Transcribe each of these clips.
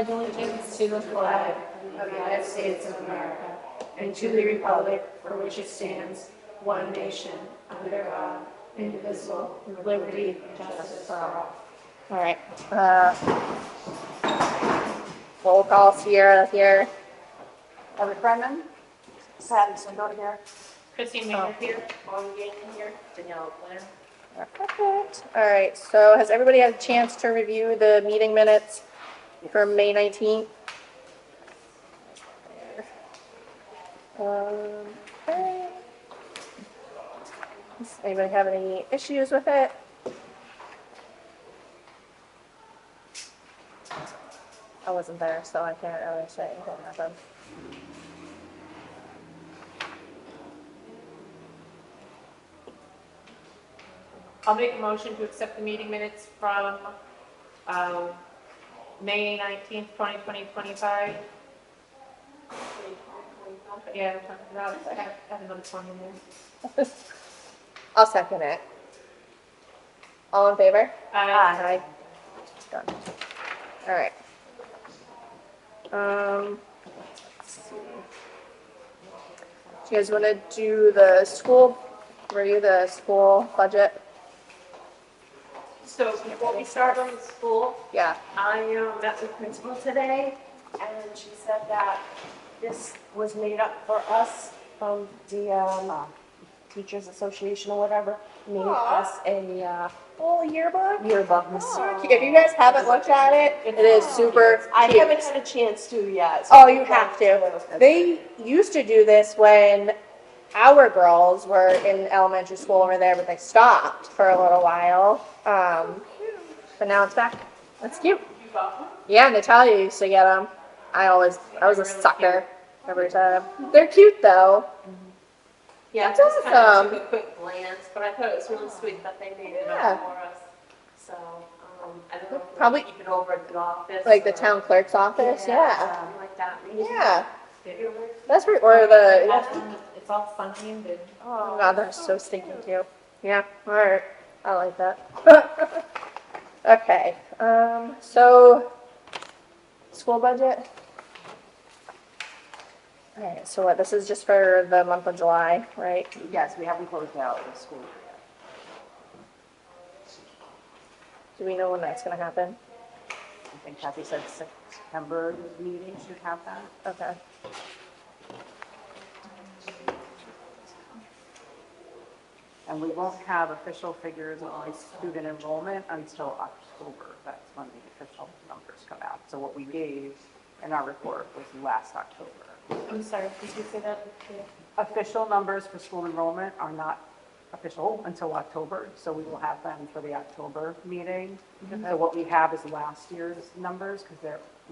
pledge allegiance to the flag of the United States of America and to the republic for which it stands, one nation, under God, indivisible, with liberty and justice for all. All right. Roll call, Sierra here. Everett Brennan, Patty Swindle here. Christine Mayer here. Bonnie Galen here. Danielle Blair. Perfect. All right. So has everybody had a chance to review the meeting minutes from May 19th? Okay. Does anybody have any issues with it? I wasn't there, so I can't really say anything happened. I'll make a motion to accept the meeting minutes from May 19th, 2025. Yeah, I have another 20 in there. I'll second it. All in favor? Aye. Done. All right. Let's see. Do you guys want to do the school, review the school budget? So before we start on the school, Yeah. I met with principal today, and she said that this was made up for us from the Teachers Association or whatever, made us a Yearbook? yearbook. If you guys haven't looked at it, it is super I cute. haven't had a chance to yet. so Oh, I'm you have going to. They used to do this when our girls were in elementary school over there, but they stopped for a little while. But now it's back. That's cute. Yeah, Natalia used to get them. I was a sucker every time. They're cute though. Yeah, That's just kind of awesome. took a quick glance, but I thought it was really sweet that they made it Yeah. up for us. So, I don't know if we'll Probably- keep it over at the office. Like the or- town clerk's office, yeah. Something like that. maybe. Yeah. That's pretty, or the, It's all funny and good. oh god, they're so stinking cute. Yeah, alright, I like that. Okay, so, school budget? Alright, so what, this is just for the month of July, right? Yes, we haven't closed out the school year yet. Do we know when that's gonna happen? I think Kathy said September meeting should have that. Okay. And we won't have official figures on student enrollment until October. That's when the official numbers come out. So what we gave in our report was last October. I'm sorry, did you say that? Official numbers for school enrollment are not official until October, so we will have them for the October meeting. So what we have is last year's numbers because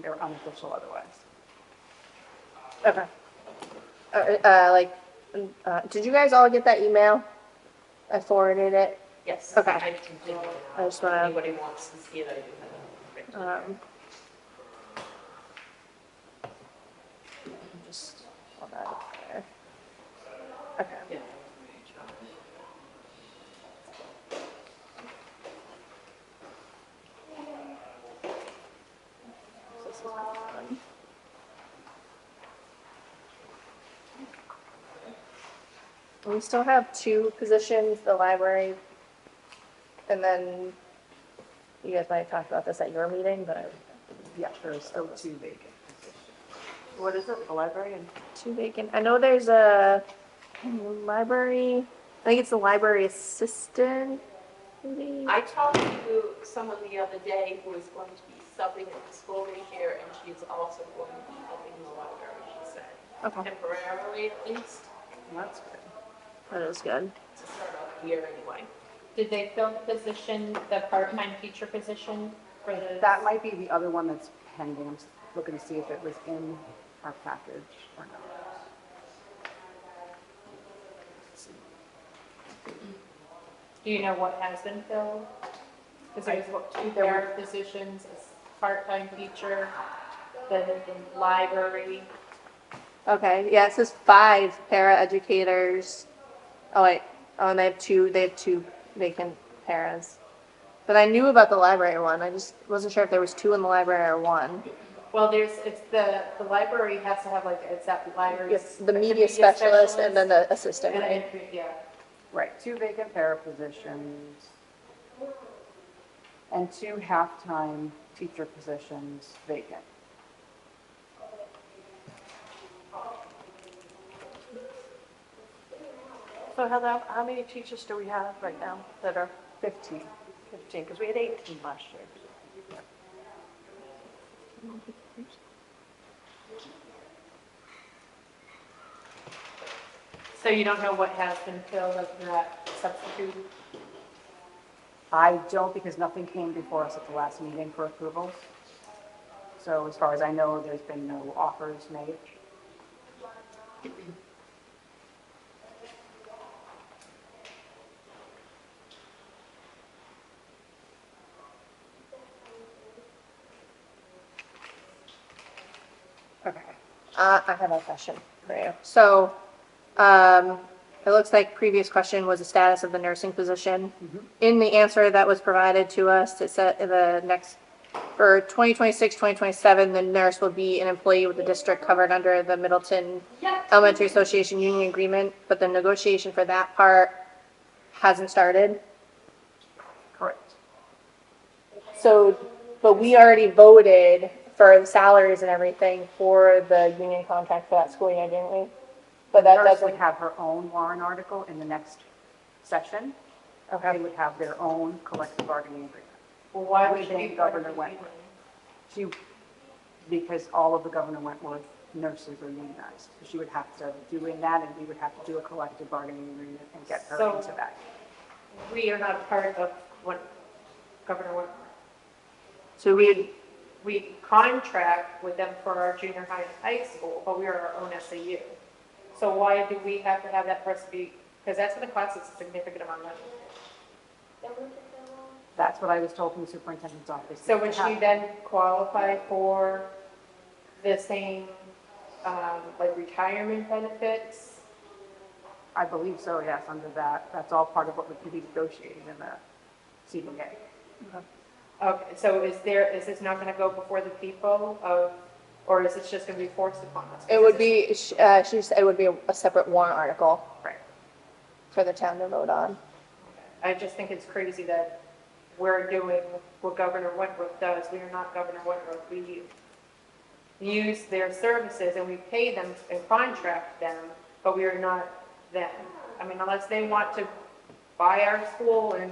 they're unofficial otherwise. Okay. Did you guys all get that email? I forwarded it. Yes. Okay. I can do it. I just wanna- Anybody wants to see it, I do have it written. Just hold that up there. Okay. Yeah. This is fun. We still have two positions, the library, and then you guys might have talked about this at your meeting, but Yeah, there are still 2 vacant positions. What is it, the librarian? two vacant. I know there's a library, I think it's the library assistant, maybe? I talked to someone the other day who is going to be subbing at the school year, and she's also going to be helping the library, she said. Okay, Temporarily at least, That's good. that is good. to start off the year anyway. Did they fill the position, the part-time teacher position for the? That might be the other one that's pending. I'm just looking to see if it was in our package or not. Do you know what has been filled? Because there was what, two There were- para positions, a part-time teacher, then the library. Okay, yeah, it says 5 para educators. Oh wait, oh, and they have two vacant paras. But I knew about the library one, I just wasn't sure if there was 2 in the library or 1. Well, it's the library has to have like, it's that library. Yes, the media specialist and then the assistant, And, right? yeah, Right, 2 vacant para positions and 2 half-time teacher positions vacant. So Heather, how many teachers do we have right now that are 15. 15? Because we had 18 last year. so you don't know what has been filled of that substitute? I don't, because nothing came before us at the last meeting for approvals. So as far as I know, there's been no offers made. Okay. I have a question for you. So, it looks like previous question was the status of the nursing position. In the answer that was provided to us, it said the next, for 2026, 2027, the nurse will be an employee with the district covered under the Middleton Elementary Association Union Agreement, but the negotiation for that part hasn't started. Correct. So, but we already voted for the salaries and everything for the union contract for that school year, didn't we? But that The nurse would doesn't, have her own warrant article in the next session. They okay, would have their own collective bargaining agreement. Well, why would Within she be part of Governor the Wentworth. union? She, because all of the Governor Wentworth nurses are unionized. So she would have to do in that, and we would have to do a collective bargaining agreement and get her So- into that. We are not part of what Governor Wentworth. so We contract with them for our junior high and high school, but we are our own SAU. So why do we have to have that person be, because that's going to cost us a significant amount of money. That's what I was told from the superintendent's office. So would she then qualify for the same, like retirement benefits? I believe so, yes, under that. That's all part of what would be negotiated in the CBA. Okay, so is this not going to go before the people of, or is it just going to be forced upon us? it would be, she said it would be a separate warrant article Right. for the town to vote on. I just think it's crazy that we're doing what Governor Wentworth does. We are not Governor Wentworth. We use their services and we pay them and contract them, but we are not them. I mean, unless they want to buy our school and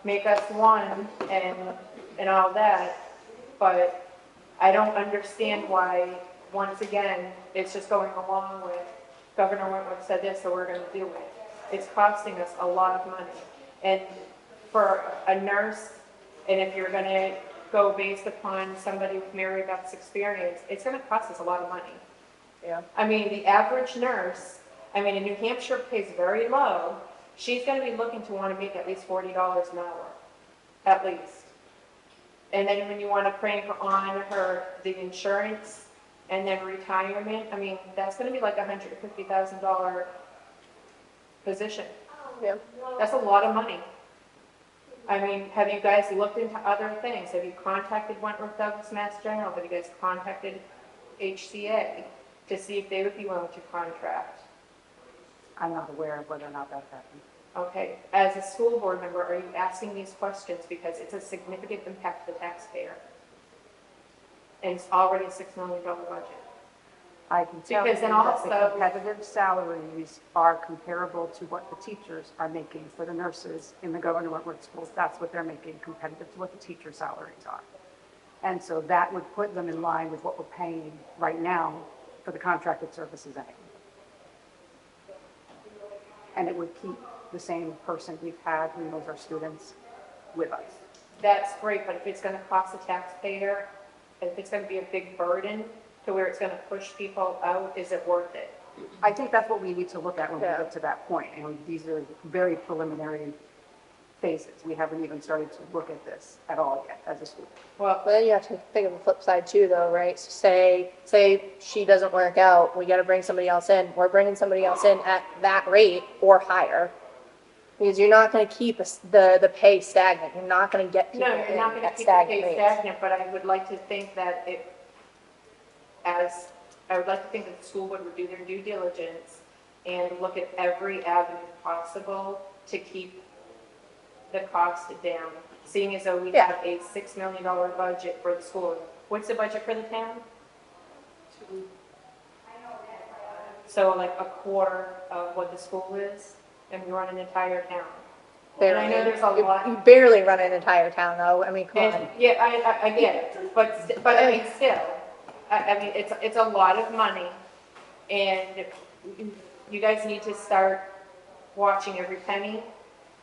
make us one and all that, but I don't understand why, once again, it's just going along with Governor Wentworth said this, so we're going to do it. It's costing us a lot of money. And for a nurse, and if you're going to go based upon somebody with Mary Beth's experience, it's going to cost us a lot of money. Yeah. I mean, the average nurse, I mean, in New Hampshire pays very low. She's going to be looking to want to make at least $40 an hour, at least. And then when you want to crank on the insurance and then retirement, I mean, that's going to be like $150,000 position. Yeah. That's a lot of money. I mean, have you guys looked into other things? Have you contacted Wentworth Douglas Mass General? Have you guys contacted HCA to see if they would be willing to contract? I'm not aware of whether or not that's happened. Okay, as a school board member, are you asking these questions because it's a significant impact to the taxpayer? And it's already a $6 million budget. I can tell you Because then that the also- competitive salaries are comparable to what the teachers are making for the nurses in the Governor Wentworth schools. That's what they're making, competitive to what the teacher salaries are. And so that would put them in line with what we're paying right now for the contracted services anyway. And it would keep the same person we've had who knows our students with us. That's great, but if it's going to cost the taxpayer, if it's going to be a big burden to where it's going to push people out, is it worth it? I think that's what we need to look at when we Yeah. get to that point. And these are very preliminary phases. We haven't even started to look at this at all yet as a school. Well, But then you have to think of the flip side too, though, right? So say she doesn't work out, we got to bring somebody else in. We're bringing somebody else in at that rate or higher. Because you're not going to keep the pay stagnant. You're not going to get people no, you're in not going to at keep the stagnant pay rates. stagnant, but I would like to think that as, I would like to think that the school board would do their due diligence and look at every avenue possible to keep the cost down, seeing as though we Yeah. have a $6 million budget for the school. What's the budget for the town? So like a quarter of what the school is, and we run an entire town. And I know there's a lot. You barely run an entire town though, I mean, come And, on. yeah, I get it, but I mean, still, I mean, it's a lot of money, and you guys need to start watching every penny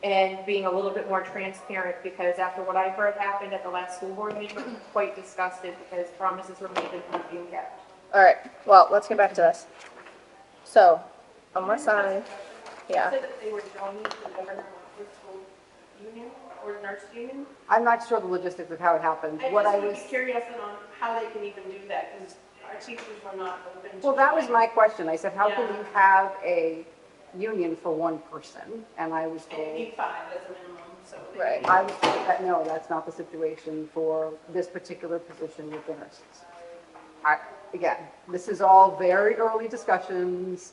and being a little bit more transparent, because after what I heard happened at the last school board meeting, I'm quite disgusted because promises were made and not being kept. All right, well, let's get back to this. So, unless yeah, Said that they were joining the governor with school union or nurse union. I'm not sure the logistics of how it happened. What I was, curious on how they can even do that, because our teachers were not open to. well, that was my question. I said, how can you have a union for one person? And I was And you told, need 5 as a minimum, so. right. I was told that, no, that's not the situation for this particular position with the nurses. Again, this is all very early discussions.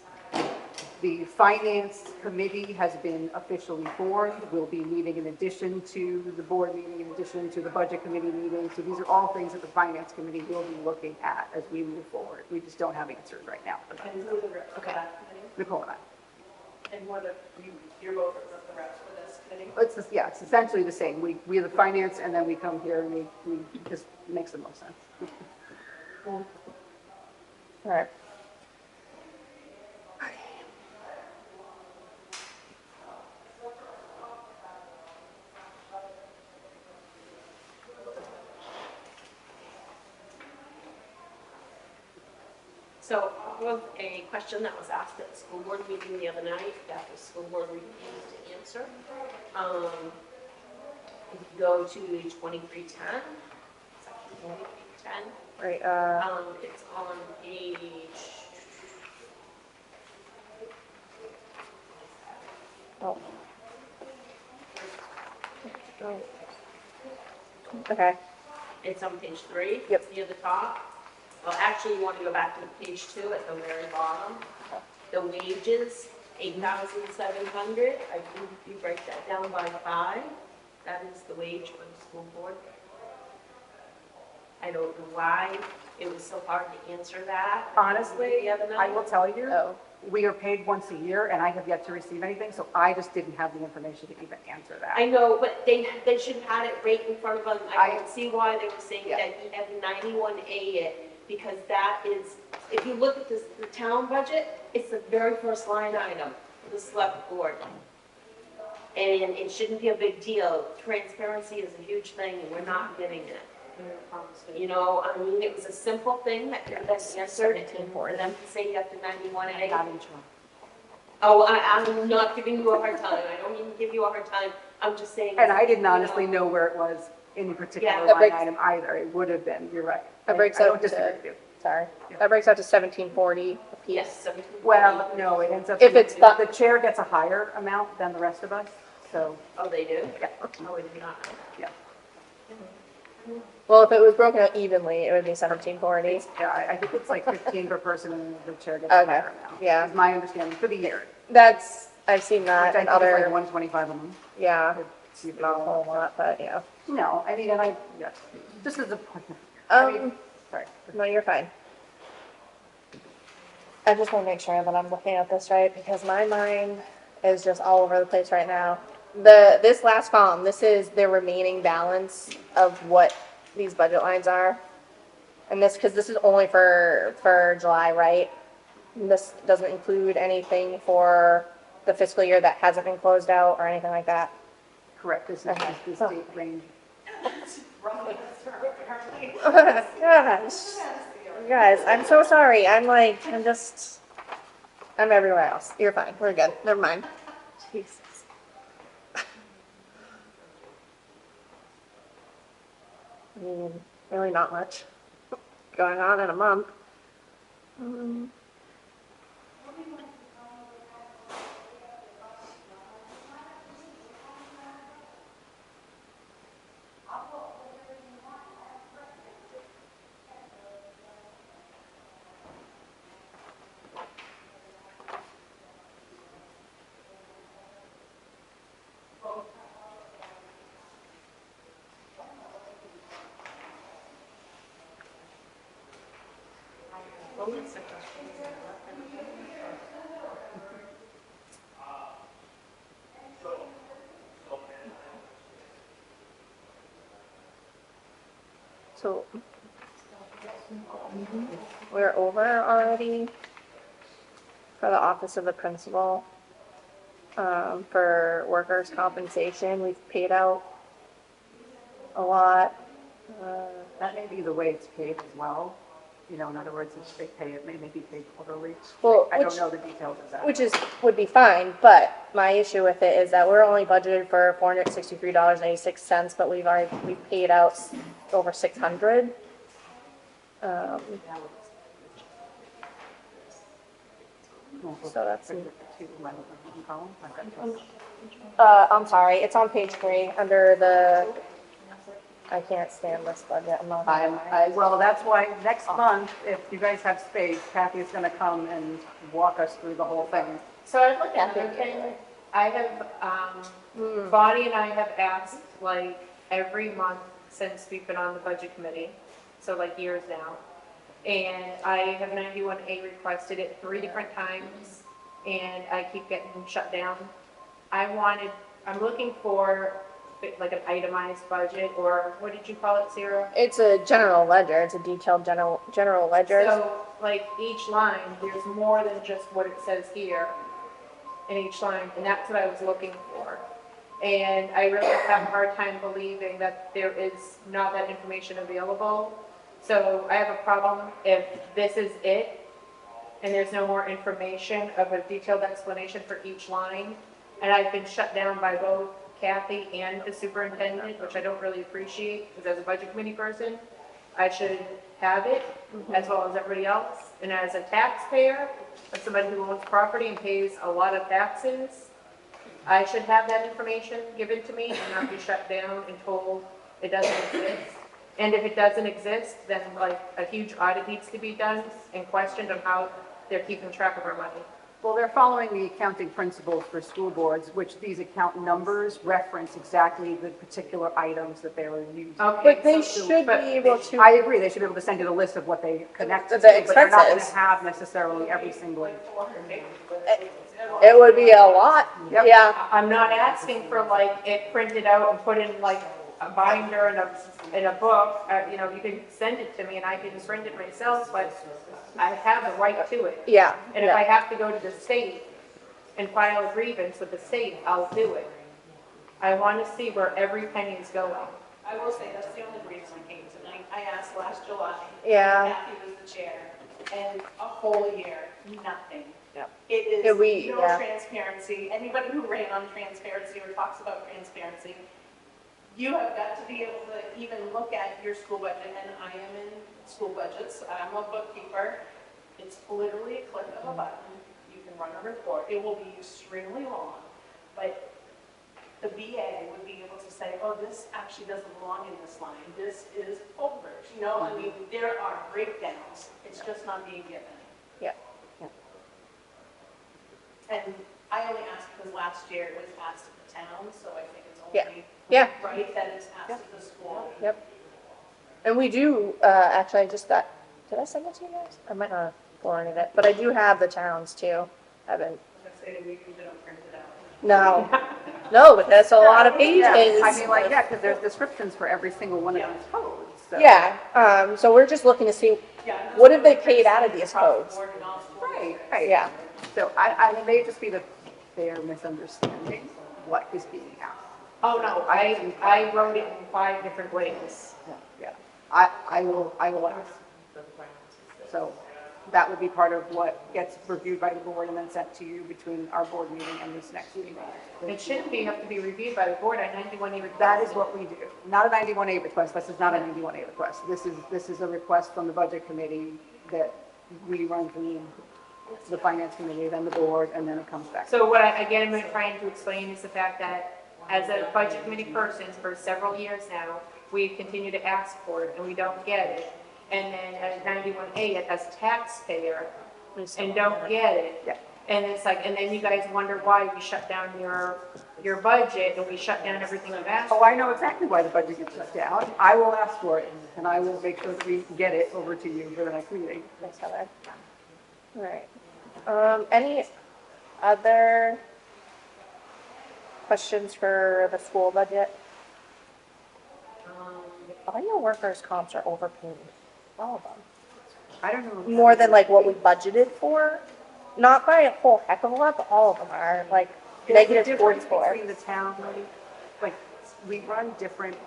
The finance committee has been officially formed. We'll be meeting in addition to the board meeting, in addition to the budget committee meeting. So these are all things that the finance committee will be looking at as we move forward. We just don't have answers right now for that. And who are the reps for that committee? Nicole and I. And what are you're both the reps for this committee? Yeah, it's essentially the same. We are the finance, and then we come here and we just makes the most sense. All right. So, was a question that was asked at the school board meeting the other night that the school board refused to answer. If you go to 2310, section 2310, Right, it's on page, oh. Oh. Okay, it's on page 3. Yep. It's near the top. Well, actually, you want to go back to page 2 at the very bottom. The wages, 8,700. I think you break that down by 5. That is the wage for the school board. I don't know why it was so hard to answer that. Honestly, The other I night. will tell you, oh, we are paid once a year, and I have yet to receive anything, so I just didn't have the information to even answer that. I know, but they should have had it right in front of them. I I- don't see why they were saying Yeah. that he had 91A it, because that is, if you look at this, the town budget, it's the very first line item for the select board. And it shouldn't be a big deal. Transparency is a huge thing, and we're not getting it. You know, I mean, it was a simple thing that could have been answered, and for them to say you have to 91A. Not in charge. Oh, I'm not giving you a hard time. I don't even give you a hard time. I'm just saying. And I didn't honestly know where it was in any particular Yeah. That line breaks- item either. It would have been, you're right. That breaks I don't out disagree to- with you. sorry. Yeah. That breaks out to 1740 a piece. Yes. so- Well, no, it ends up. If it's The chair gets a higher amount than the rest of us, so, Oh, they do? yeah, Oh, I did not know. yeah. Well, if it was broken out evenly, it would be 1740. Yeah, I think it's like 15 per person and the chair gets a Okay, higher amount. yeah. Is my understanding for the year. That's, I've seen Which that I in think is like other, 125 a month. yeah, It's even not a whole more. lot, but yeah. No, I mean, and I, yeah, just as a point. I mean, sorry. No, you're fine. I just want to make sure that I'm looking at this right, because my mind is just all over the place right now. This last column, this is the remaining balance of what these budget lines are. And this, because this is only for July, right? And this doesn't include anything for the fiscal year that hasn't been closed out or anything like that. Correct, this is Okay. just the state range. Gosh. Guys, I'm so sorry. I'm everywhere else. You're fine. We're good. Never mind. Jesus. I mean, really not much going on in a month. So we're over already for the office of the principal. For workers' compensation, we've paid out a lot. That may be the way it's paid as well. You know, in other words, if they pay it, may be paid quarterly. Well, I which- don't know the details of that. Which would be fine, but my issue with it is that we're only budgeted for $463.86, but we've paid out over 600. So that's- I'm sorry, it's on page 3, under the, I can't stand this budget, I'm not gonna lie. Well, that's why next month, if you guys have space, Kathy is gonna come and walk us through the whole thing. So I've looked at everything. I have, Bonnie and I have asked like every month since we've been on the budget committee, so like years now. And I have 91A requested it 3 different times, and I keep getting shut down. I'm looking for like an itemized budget, or what did you call it, Sarah? It's a general ledger, it's a detailed general ledger. So like each line, there's more than just what it says here in each line, and that's what I was looking for. And I really have a hard time believing that there is not that information available. So I have a problem if this is it, and there's no more information of a detailed explanation for each line. And I've been shut down by both Kathy and the superintendent, which I don't really appreciate, because as a budget committee person, I should have it, as well as everybody else. And as a taxpayer, as somebody who owns property and pays a lot of taxes, I should have that information given to me and not be shut down and told it doesn't exist. And if it doesn't exist, then like a huge audit needs to be done and questioned on how they're keeping track of our money. Well, they're following the accounting principles for school boards, which these account numbers reference exactly the particular items that they were using. Okay, But they so- should but be able to. I agree, they should be able to send you the list of what they connect to, The but they're not going to expenses. have necessarily every single. It would be a lot, Yep. yeah. I'm not asking for like it printed out and put in like a binder in a book. You know, you can send it to me and I can print it myself, but I have the right to it. Yeah, And if I yeah. have to go to the state and file a grievance with the state, I'll do it. I want to see where every penny is going. I will say, that's the only reason I came tonight. I asked last July. Yeah. Kathy was the chair, and a whole year, nothing. Yep. It Yeah, is no yeah. transparency. Anybody who ran on transparency or talks about transparency, you have got to be able to even look at your school budget, and I am in school budgets. I'm a bookkeeper. It's literally a click of a button. You can run a report. It will be extremely long, but the BA would be able to say, oh, this actually doesn't belong in this line. This is overage. You know, I mean, there are breakdowns. It's just not being given. Yeah. And I only asked because last year it was asked of the town, so I think it's Yeah. only Yeah. right that it's asked of the school. Yep. And we do, actually, I just got, did I send it to you guys? I might not have forwarded it, but I do have the towns too. I haven't, I say we usually don't print it out. no, no, but that's a lot of Yeah, pages. I mean, like, yeah, because there's descriptions for every single one of these codes, so. Yeah, so we're just looking to see, Yeah, and what have they paid out of these across the codes? board in all schools. Right, right. Yeah, So I may just be they're misunderstanding what is being asked. Oh, no, I wrote it in 5 different ways. Yeah, I will ask. So that will be part of what gets reviewed by the board and then sent to you between our board meeting and this next meeting. It shouldn't have to be reviewed by the board. I 91A requested. That is what we do. Not a 91A request. This is not a 91A request. This is a request from the budget committee that we run through the finance committee, then the board, and then it comes back. So what I, again, I'm trying to explain is the fact that as a budget committee person for several years now, we continue to ask for it and we don't get it. And then at 91A, as taxpayer, and don't get it. Yeah. And it's like, and then you guys wonder why we shut down your budget and we shut down everything you've asked. Oh, I know exactly why the budget gets shut down. I will ask for it, and I will make sure that we get it over to you for the next meeting. Thanks, Heather. All right. Any other questions for the school budget? All your workers' comps are overpaid, all of them. I don't know. More than like what we budgeted for, not by a whole heck of a lot, but all of them are like There's a negative difference 44. between the town, like, we run different,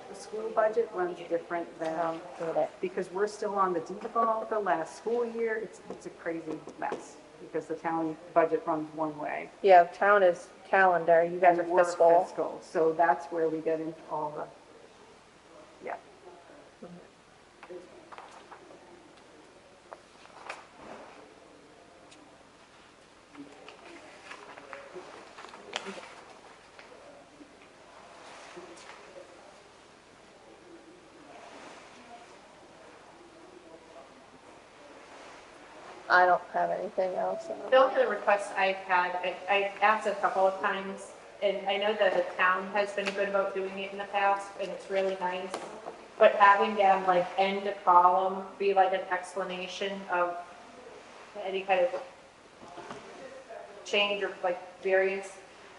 the school budget runs different than, Hate it. because we're still on the default, the last school year, it's a crazy mess, because the town budget runs one way. Yeah, town is calendar, you guys are and we're fiscal. So that's where we get into all the, yeah. I don't have anything else. The only other request I've had, I asked a couple of times, and I know that the town has been good about doing it in the past, and it's really nice. But having them like end a column, be like an explanation of any kind of change or like variance,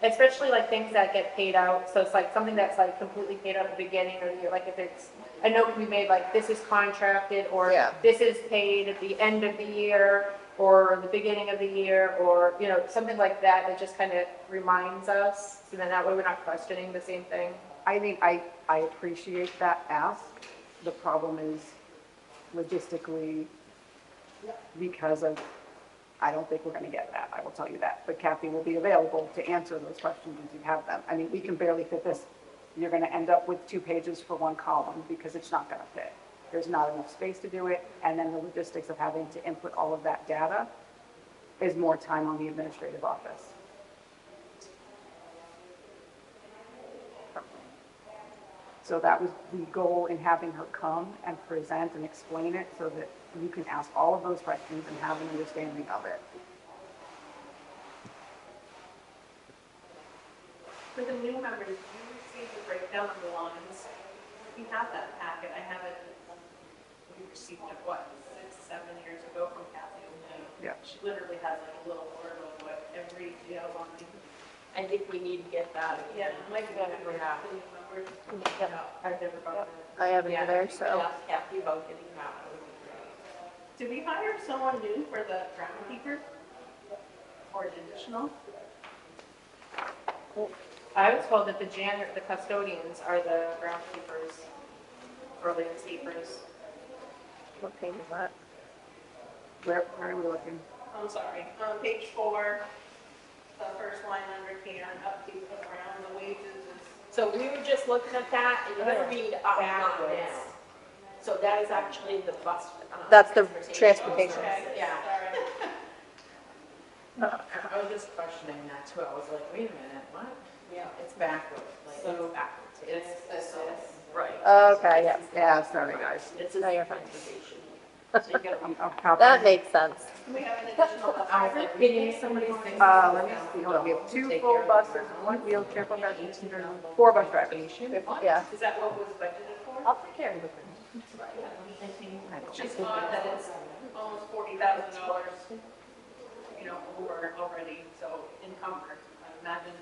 especially like things that get paid out. So it's like something that's like completely paid out at the beginning of the year, like if it's a note can be made like this is contracted or Yeah. this is paid at the end of the year or the beginning of the year, or, you know, something like that that just kind of reminds us. So then that way we're not questioning the same thing. I think I appreciate that ask. The problem is logistically, because of, I don't think we're gonna get that, I will tell you that. But Kathy will be available to answer those questions if you have them. I mean, we can barely fit this. You're gonna end up with 2 pages for 1 column because it's not gonna fit. There's not enough space to do it, and then the logistics of having to input all of that data is more time on the administrative office. So that was the goal in having her come and present and explain it so that you can ask all of those questions and have an understanding of it. For the new members, you received a breakdown of the lines. You have that packet. I have it. We received it, what, 6, 7 years ago from Kathy O'Neill. Yeah. She literally has like a little word of what every jail line. I think we need to get that Yeah, again. Mike, Yeah. the new members. I've never got that. I haven't Yeah, either, if you could so. ask Kathy about getting that, that would be great. Did we hire someone new for the groundkeeper? Or an additional? I was told that the janitor, the custodians are the groundkeepers or landscapers. What page is that? Where are we looking? I'm sorry, on page 4, the first line under here, upkeep of ground, the wages is. So we were just looking at that, and you're gonna read up, not Backwards. down. So that is actually the bus. That's the transportation. Okay, Yeah. Sorry. I was just questioning that too. I was like, wait a minute, what? Yeah. It's backwards, like So- it's backwards. It's this, right. Okay, yeah. Yeah, sorry, guys. It's No, a you're fine. transportation. So you gotta read. I'll copy. That makes sense. We have an additional I was like, we need somebody to think. Let me see, hold on, we have 2 full buses, 1 wheelchair professional, 4 bus drivers. Yeah. Is that what was budgeted for? I'll take care of it. Just thought that it's almost $40,000, you know, over already, so encumbered. I imagine.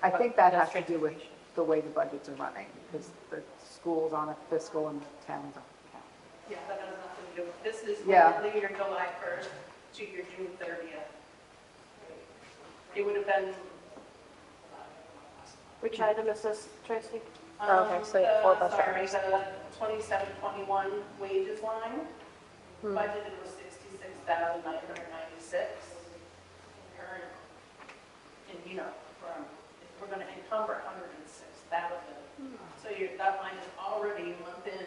I think that has to do with the way the budgets are running, because the school's on a fiscal and the town's on a town. Yeah, that has nothing to do with, this is Yeah. literally your July 1st to your June 30th. It would have been. Which item is this, Tracy? Okay, so you have 4 bus Sorry, drivers. the 27-21 wages line, budgeted was 66,996. Current, and you know, we're gonna encumber 106,000. So that line is already a month in,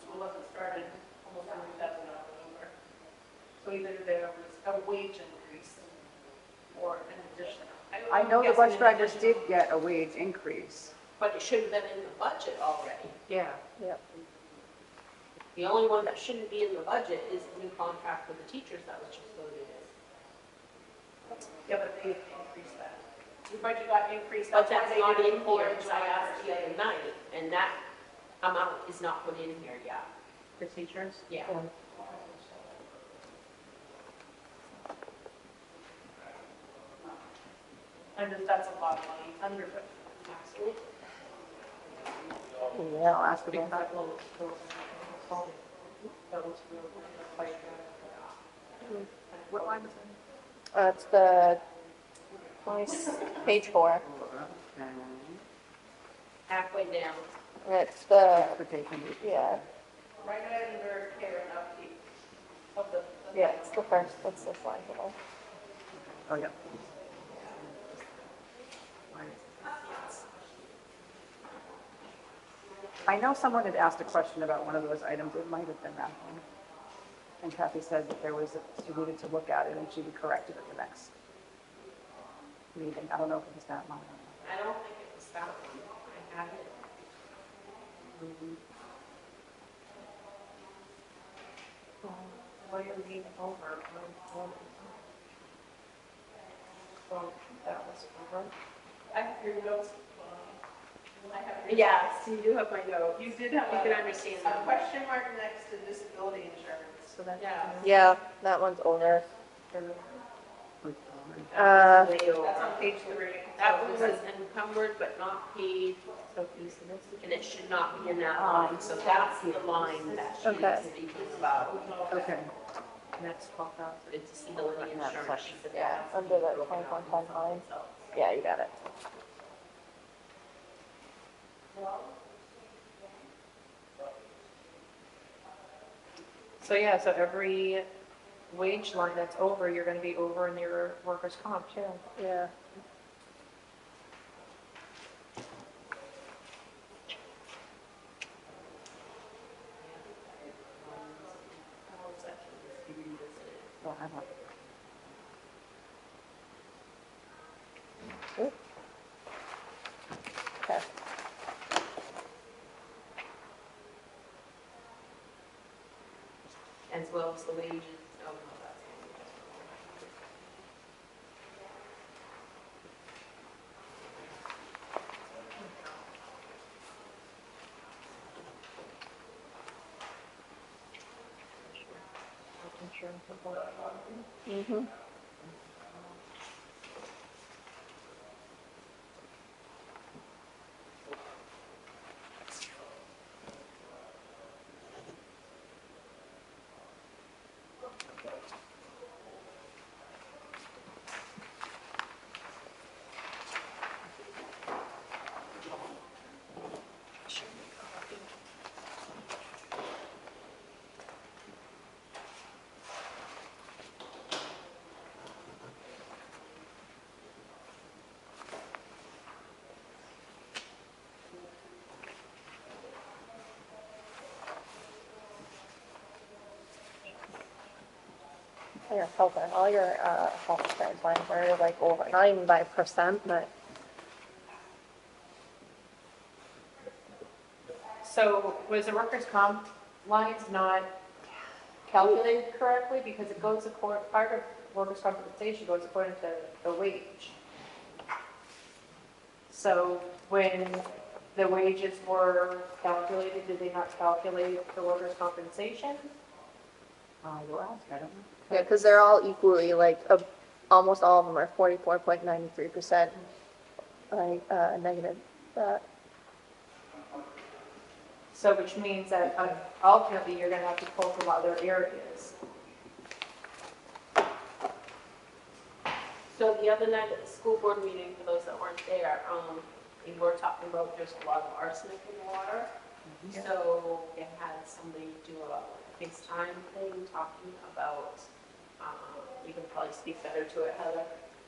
school hasn't started, almost $100,000 over. So either there was a wage increase or an additional. I know the I'm bus guessing an drivers did additional. get a wage increase. But it should have been in the budget already. Yeah. Yep. The only one that shouldn't be in the budget is the new contract with the teachers that was just voted in. Yeah, but they increased that. Your budget got increased, But that's why that's they not did it in for here, because I July asked the 1st. other night, and that amount is not put in here yet. For teachers? Yeah. And that's a lot of money, under the. Yeah, I'll ask Because about that. that will, that was real, like, What line is It's the page 4. it? Okay. Halfway down. It's the, Transportation. yeah, Right under care and upkeep of the. yeah, it's the first, it's this line here. Oh, yeah. I know someone had asked a question about one of those items, it might have been that one. And Kathy said that she needed to look at it and she would correct it at the next meeting. I don't know if it was that one. I don't think it was that one. I had it. what you're reading over. Well, that was over. I have your notes. I have your. Yeah, so you do have my note. You did have You can understand a that. question mark next to disability insurance. So that's. Yeah. Yeah, that one's over. That's on page 3. That one was encumbered but not paid, So is this? and it should not be in that line, so that's the line that she's Okay. speaking about. Okay. Next 12,000. It's disability insurance, she said Yeah, that. under the 2110 line. Yeah, you got it. So yeah, so every wage line that's over, you're gonna be over in your workers' comp too. Yeah. So I have- Okay. As well as the wages, oh no, that's. Insurance and all that. Mm-hmm. Your health and all your health insurance lines are like over, not even by percent, but So was the workers' comp lines not calculated correctly? Because it goes part of workers' compensation goes according to the wage. So when the wages were calculated, did they not calculate the workers' compensation? I will ask, I don't know. yeah, because they're all equally like almost all of them are 44.93% like negative. So which means that ultimately you're gonna have to pull from other areas. So the other night at the school board meeting, for those that weren't there, we were talking about there's a lot of arsenic in the water. So they had somebody do a FaceTime thing talking about, you can probably speak better to it, Heather.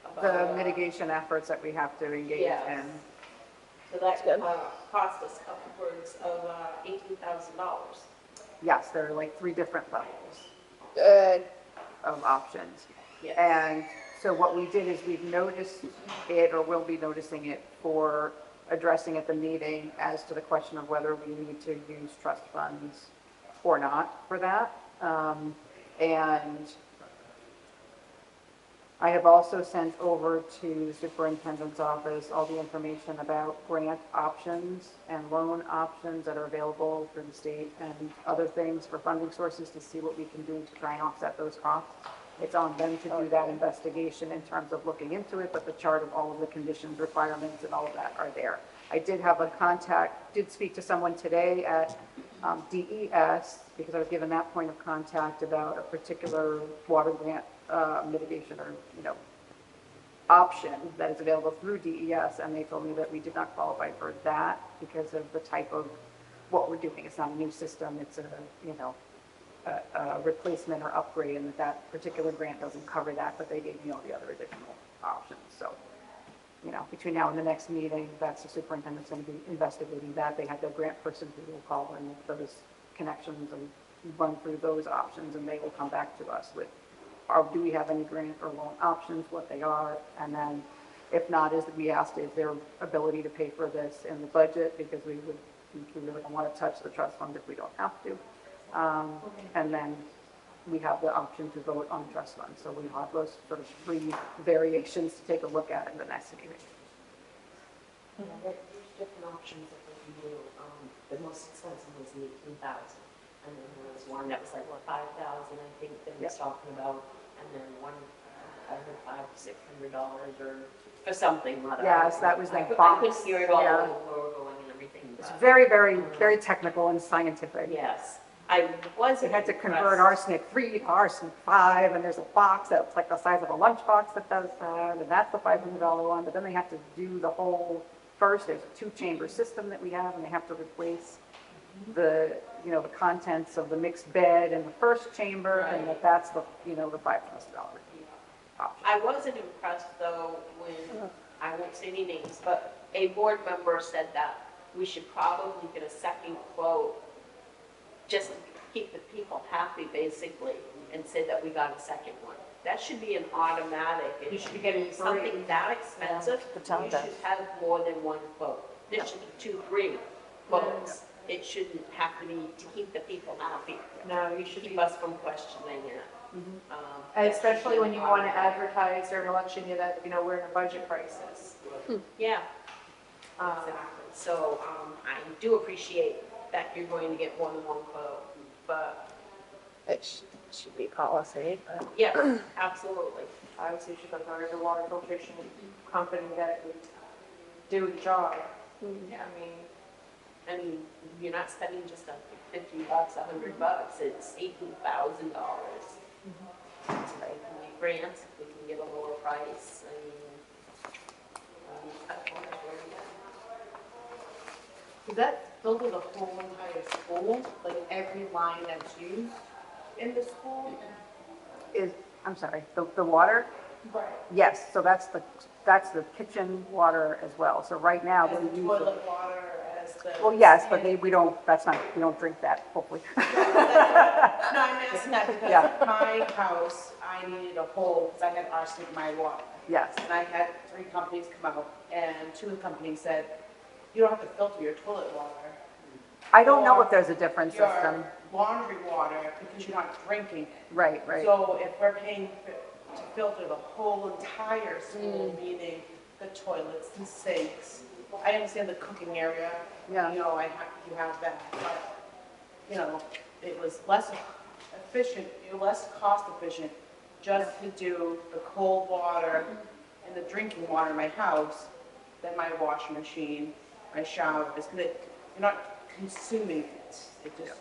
about, The mitigation efforts that we have to engage Yes. in. So that good. cost us upwards of $18,000. Yes, there are like 3 different levels Good. of options. Yes. And so what we did is we've noticed it, or will be noticing it, for addressing at the meeting as to the question of whether we need to use trust funds or not for that. And I have also sent over to the superintendent's office all the information about grant options and loan options that are available through the state and other things for funding sources to see what we can do to try and offset those costs. It's on them to do that investigation in terms of looking into it, but the chart of all of the conditions, requirements, and all of that are there. I did speak to someone today at DES, because I was given that point of contact about a particular water grant mitigation or, option that is available through DES, and they told me that we did not qualify for that because of the type of what we're doing. It's not a new system, it's a replacement or upgrade, and that particular grant doesn't cover that, but they gave me all the other additional options. So, between now and the next meeting, that's the superintendent's going to be investigating that. They had their grant person who will call in those connections and run through those options, and they will come back to us with, do we have any grant or loan options, what they are, and then if not, is there ability to pay for this in the budget, because we really don't want to touch the trust fund if we don't have to. And then we have the option to vote on trust fund. So we have those sort of three variations to take a look at in the next meeting. There's different options that we can do. The most expensive was the 18,000. And then there was one that was like, 5,000, I think, that he was talking about. And then one, I heard $500-600 or for something. Yes, that was I like couldn't box. hear it all, Yeah. where we're going and everything. It's but- very, very, very technical and scientific. Yes, I wasn't. They had to convert impressed. arsenic 3 to arsenic 5, and there's a box that's like the size of a lunchbox that does that, and that's the $500 one, but then they have to do the whole, first, there's a 2-chamber system that we have, and they have to replace the, the contents of the mixed bed in the first chamber, and that's the, the $5,000 option. I wasn't impressed though when, I won't say any names, but a board member said that we should probably get a second quote just to keep the people happy basically, and say that we got a second one. That should be an automatic. You should be getting three. Something that expensive, the town you does. should have more than one quote. There should be 2, 3 quotes. It shouldn't have to be to keep the people happy. No, you should Keep be, us from questioning it. especially when you want to advertise during election year that, we're in a budget crisis. Yeah, Um, exactly. So, I do appreciate that you're going to get more than one quote, but It should be policy, but. yeah, absolutely. I would say you should go hire the water filtration company that would do the job. Yeah, I mean, you're not spending just $50, $100, it's $18,000. Right, grants, if we can get a lower price, I mean, cut corners where we can. Is that filter the whole entire school, like every line that's used in the school? I'm sorry, the water? Right. Yes, so that's the kitchen water as well. So right now, As they the use. toilet water, as the. Well, yes, but we don't drink that, hopefully. No, I'm asking that Yeah. because my house, I needed a hole because I had arsenic in my water. Yes, And I had 3 companies come out, and 2 of the companies said, you don't have to filter your toilet water. I don't know if there's a different Your system. laundry water, because you're not drinking it. Right. So if we're paying to filter the whole entire school, meaning the toilets, the sinks, I understand the cooking area. Yeah. You have that, but, it was less efficient, less cost efficient just to do the cold water and the drinking water in my house than my washing machine, my showers, because you're not consuming it. It just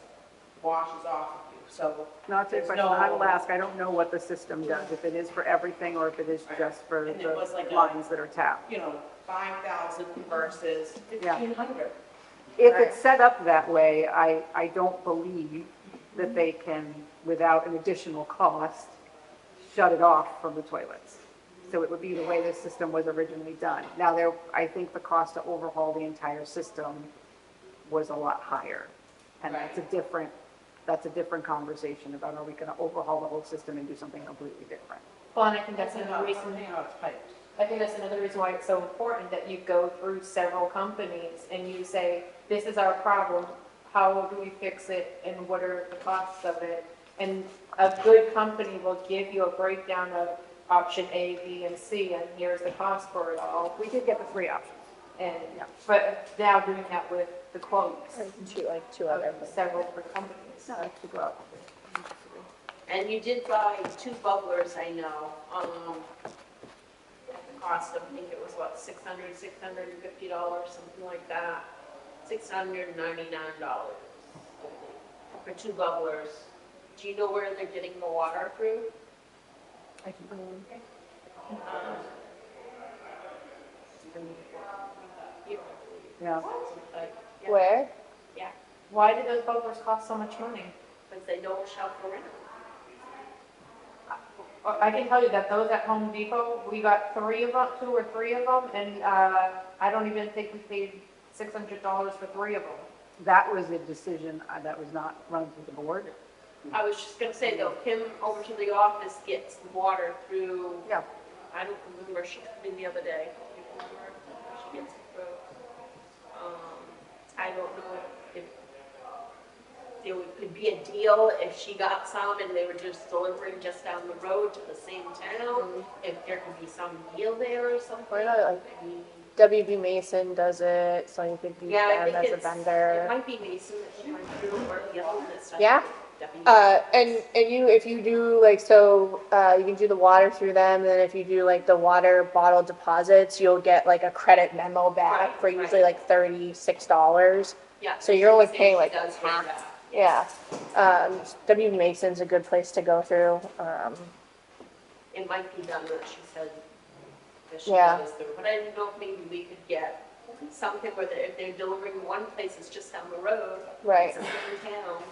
washes off of you, so. No, it's a there's question no- I will ask. I don't know what the system does, if it is for everything or if it is just for And it was like the a- lines that are tapped. 5,000 versus Yeah. 1,500. If it's set up that way, I don't believe that they can, without an additional cost, shut it off from the toilets. So it would be the way the system was originally done. Now, I think the cost to overhaul the entire system was a lot higher. And that's a different conversation about, are we going to overhaul the whole system and do something completely different? well, and I think that's another reason, How it's piped. I think that's another reason why it's so important that you go through several companies and you say, this is our problem, how do we fix it, and what are the costs of it? And a good company will give you a breakdown of, option A, B, and C, and here's the cost for it all. We did get the 3 options. And, Yeah. but now doing that with the quotes Two other of several different companies. No, that's to go out. And you did buy 2 bubblers, I know, at the cost of, I think it was what, $650, something like that. $699 for 2 bubblers. Do you know where they're getting the water through? I can Yeah. Like, Where? yeah, Why do those bubblers cost so much money? because they don't shop around. I can tell you that those at Home Depot, we got 3 of them, 2 or 3 of them, and I don't even think we paid $600 for 3 of them. That was a decision that was not run through the board. I was just gonna say though, Kim over to the office gets the water through, Yeah. I don't remember, she told me the other day. Do you remember where she gets it through? I don't know if there could be a deal if she got some and they were just delivering just down the road to the same town, if there could be some deal there or something. Why not, like, I mean, WB Mason does it, so you could use yeah, I them think as a it vendor. might be Mason that she went through or the other one that's. Yeah? And if you do like, so, you can do the water through them, and then if you do like the water bottle deposits, you'll get like a credit memo back Right, for usually like $36. Yeah. So you're only she paying said like she does pay half. that. Yeah. WB Mason's a good place to go through. It might be done that she said that she Yeah. goes through, but I didn't know if maybe we could get something where if they're delivering one place, it's just down the road. Right. It's in town.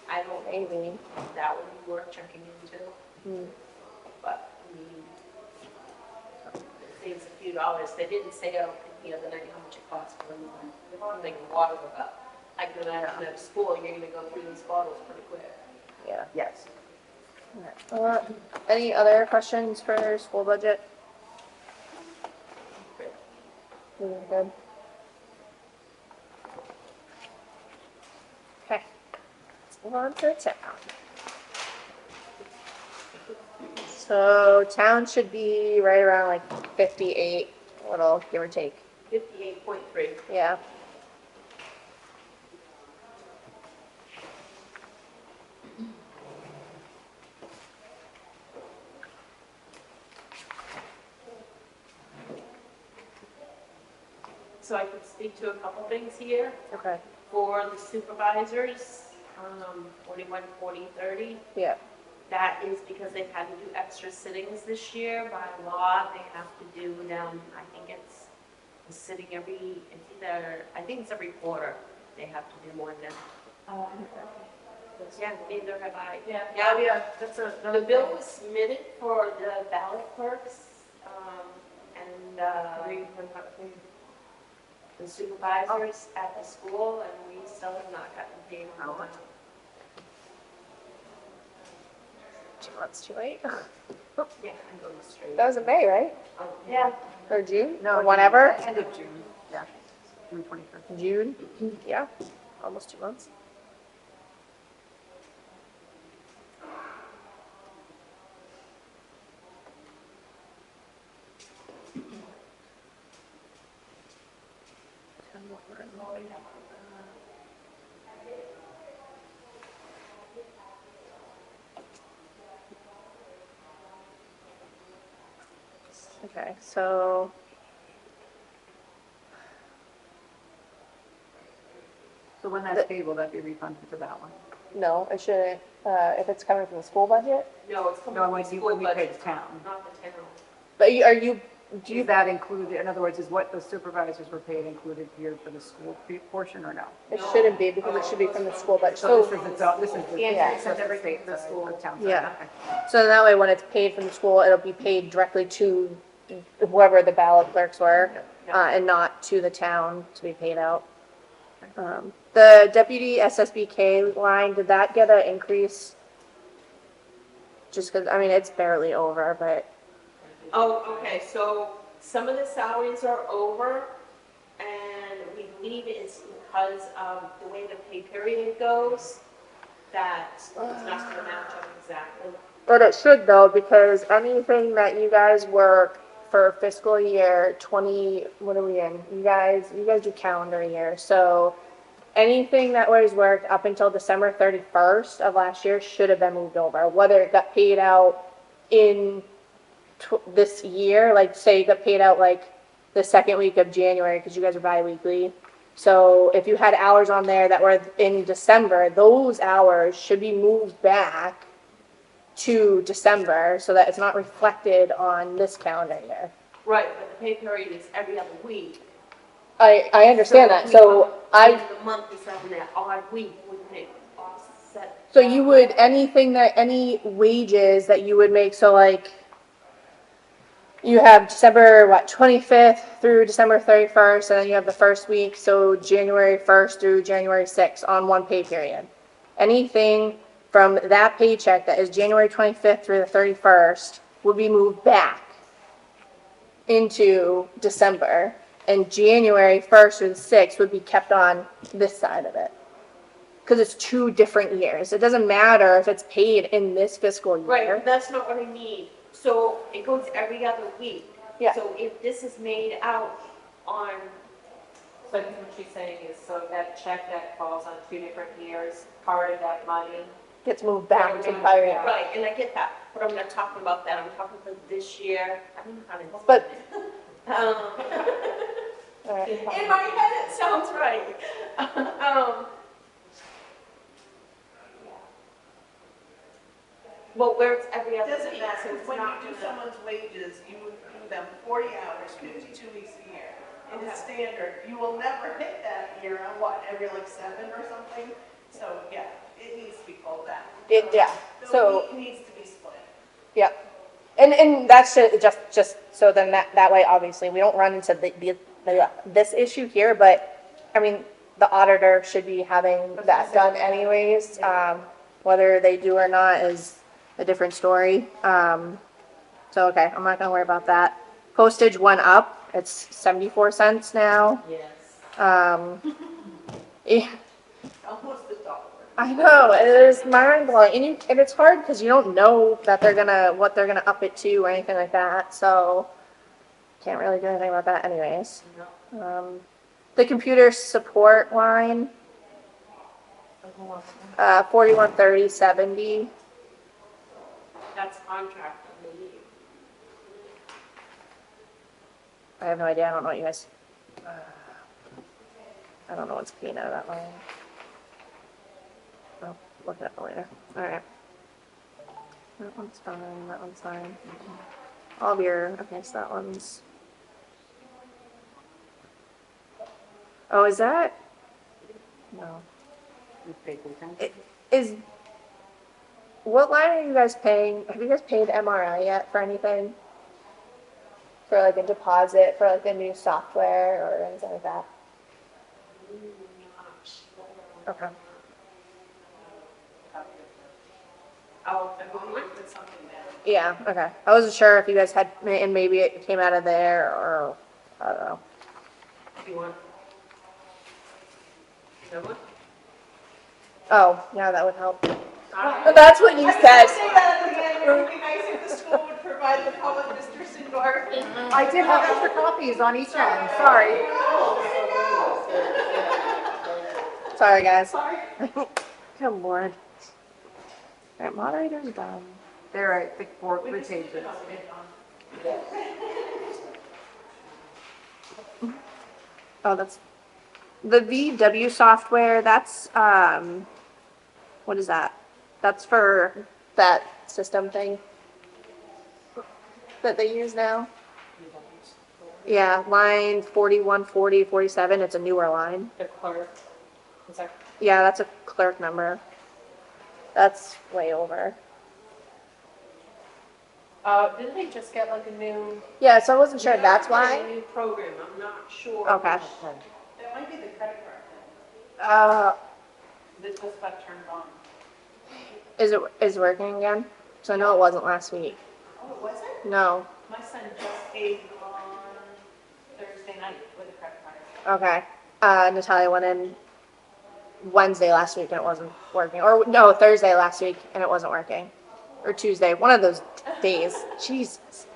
I don't know, Maybe. if that would be worth checking into, Hmm. but, I mean, it saves a few dollars. They didn't say, I don't think the other night how much it costs for them, like water up. I can imagine at school, you're gonna go through these bottles pretty quick. Yeah. Yes. Any other questions for school budget? Good. Okay. Let's move on to town. So town should be right around like 58, a little give or take. 58.3. Yeah. So I could speak to a couple things here. Okay. For the supervisors, 41, 40, 30. Yeah. That is because they've had to do extra sittings this year. By law, they have to do them, I think it's a sitting I think it's every quarter. They have to do more than. Yeah, neither have I. Yeah, that's a. The bill was submitted for the ballot clerks, and, the supervisors at the school, and we still have not gotten paid on that. 2 months too late. Yeah, I'm going straight. That was in May, right? Yeah. Or June? No, Or whenever? End of June. Yeah. June 23rd. June? Yeah. Almost 2 months. Okay, so So when that's paid, will that be refunded to that one? no, it shouldn't, if it's coming from the school budget. No, it's coming No, from when the you, school when we pay budget, the town. not the town. But do Is that included, in other words, is what the supervisors were paid included here for the school portion or no? it shouldn't be because it should be from the school budget. So this So, is its own, this is the. Yeah. This is the state, the school, the town. side. Yeah. Okay. so that way when it's paid from the school, it'll be paid directly to whoever the ballot clerks were, and not to the town to be paid out. The deputy SSBK line, did that get an increase? Just because, I mean, it's barely over, but, Oh, okay, so some of the salaries are over, and we believe it's because of the way the pay period goes, that it's not gonna match up exactly. But it should though, because anything that you guys work for fiscal year 20, what are we in? You guys do calendar year, so anything that was worked up until December 31st of last year should have been moved over, whether it got paid out in this year, like say you got paid out like the second week of January, because you guys are bi-weekly. So if you had hours on there that were in December, those hours should be moved back to December so that it's not reflected on this calendar year. Right, but the pay period is every other week. I understand that, if so The month is on that odd week, wouldn't it offset? so you would, any wages that you would make, so like, you have December, 25th through December 31st, and then you have the first week, so January 1st through January 6th on one pay period. Anything from that paycheck that is January 25th through the 31st would be moved back into December, and January 1st through the 6th would be kept on this side of it. Because it's 2 different years. It doesn't matter if it's paid in this fiscal year. Right, but that's not what I mean. So it goes every other week. Yeah. So if this is made out on, So I think what she's saying is, so that check that falls on 2 different years, part of that money. Gets moved back to the prior year. right, and I get that, but I'm not talking about that. I'm talking for this year. I don't know how to explain But- it. All right. In my head, it sounds right. Well, where it's every It other doesn't week, matter, so because it's when you not do gonna. someone's wages, you would do them 40 hours, 52 weeks a year. And it's standard, you will never hit that year on every like 7 or something? So, yeah, it needs to be pulled back. Yeah, The so, week needs to be split. yeah. And that's just, so then that way, obviously, we don't run into this issue here, but, I mean, the auditor should be having that done anyways. Whether they do or not is a different story. So, okay, I'm not gonna worry about that. Postage went up, it's 74 cents now. Yes. Yeah, Almost a dollar. I know, it is mind blowing, and it's hard because you don't know that what they're gonna up it to or anything like that, so can't really do anything about that anyways. The computer support line, 4130.70. That's contract, I believe. I have no idea, I don't know what you guys, I don't know what's paid out of that line. I'll look it up later. Alright. That one's fine, that one's fine. All of your, okay, so that one's. Oh, is that? No. We paid weekends. Is, what line are you guys paying? Have you guys paid MRI yet for anything? For like a deposit, for like the new software or anything like that? Okay. I believe it's something that. Yeah, okay. I wasn't sure if you guys had, and maybe it came out of there or, I don't know. You want? No one? Oh, yeah, that would help. Alright. That's what you I was said. gonna say that at the end, it would be nice if the school would provide the public, Mr. Sindor. I did have extra copies on each end, sorry. Sorry, guys. Sorry. Good lord. Alright, moderator's done. There are, I think, 3 pages. Oh, that's, the VW software, that's, what is that? That's for that system thing that they use now? Yeah, line 4140, 47, it's a newer line. The clerk. Is that, Yeah, that's a clerk number. That's way over. didn't they just get like a new? Yeah, so I wasn't sure if that's A why. new program, I'm not sure. Okay. That might be the credit card thing. This just got turned on. Is it working again? So I know it wasn't last week. Oh, was it? No. My son just paid on Thursday night with a credit card. Okay. Natalia went in Wednesday last week and it wasn't working. Or no, Thursday last week and it wasn't working. or Tuesday, one of those days. Jesus.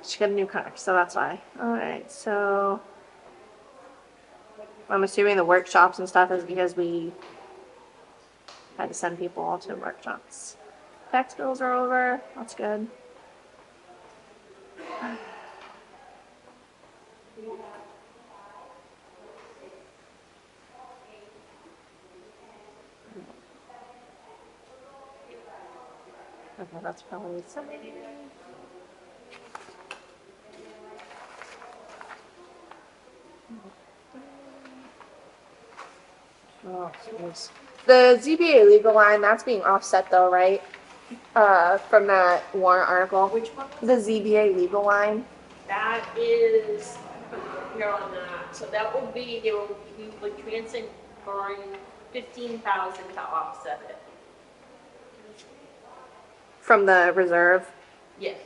She got a new car, so that's why. All right, so I'm assuming the workshops and stuff is because we had to send people to workshops. Tax bills are over. That's good. Okay, that's probably something. Oh, jeez. The ZBA legal line, that's being offset though, right? From that warrant article. Which one? The ZBA legal line. That is, here on that, so that will be, we would transferring 15,000 to offset it. From the reserve. Yes.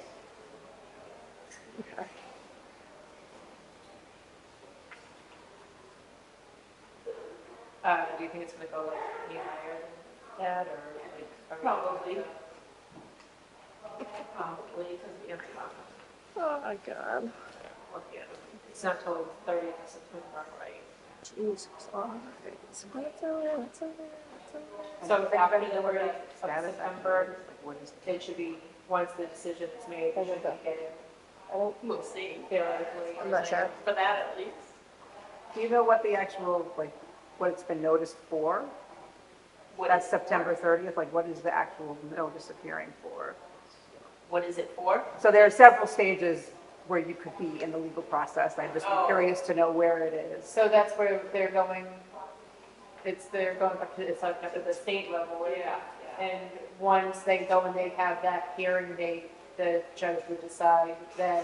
Okay. Do you think it's gonna go like any higher than that, or like? are we- Probably. Probably, because we have Oh my god. It's not till 30th of September, right? Jesus. Alright. So what's over there? What's over there? What's over there? So after the 30th of Status, September, like, what is it should be, once the decision is made, it should be getting we'll see, theoretically. I'm not sure. for that at least. Do you know what the actual, like, what it's been noticed for? What That's is- September 30th, like, what is the actual notice of hearing for? What is it for? So there are several stages where you could be in the legal process. I'm just Oh. curious to know where it is. So that's where they're going, they're going back to, it's like at the state level. right? Yeah. And once they go and they have that hearing date, the judge would decide then.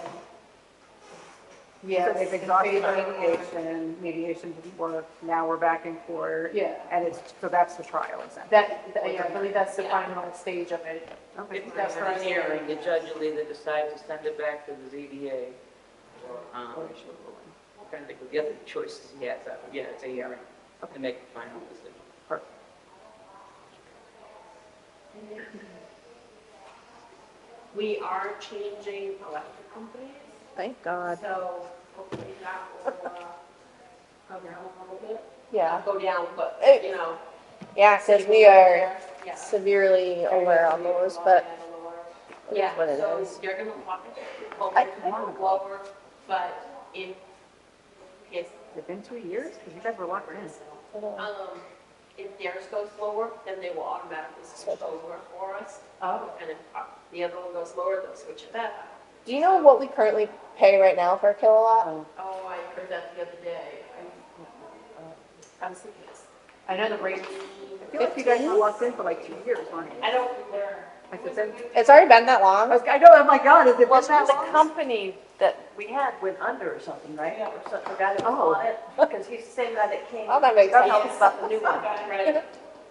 So they've exhausted mediation. mediation didn't work, now we're back in court. Yeah. And it's, so that's the trial, essentially. Yeah, I believe that's the Yeah. final stage of it. Okay. If That's For right. the hearing, the judge will either decide to send it back to the ZBA or, I'm trying to think of the other choices he has. Yeah, it's a hearing to make the final decision. Perfect. We are changing electric companies, Thank God. so hopefully that will, go down a little bit. Yeah. Not go down, but, It- you know. Yeah, because we are Yeah. severely over on those, but it Yeah, is what it so is. you're gonna walk it I- over, lower, but if, Has it been 2 years? Because you guys were locked in. if theirs goes lower, then they will automatically switch over for us. Oh. And if the other one goes lower, they'll switch it back. Do you know what we currently pay right now for a kilowatt? Oh, I heard that the other day. I was thinking this. I know the rate, I feel like you guys were locked in for like 2 years, weren't you? I don't remember. Like, it's been- It's already been that long? I know, oh my God, has it been Well, that the long? company that we had went under or something, right? Or so- the guy that was Oh. on it, because he's the same guy that came. Oh, that makes to sense. Tell us about the new one. Right.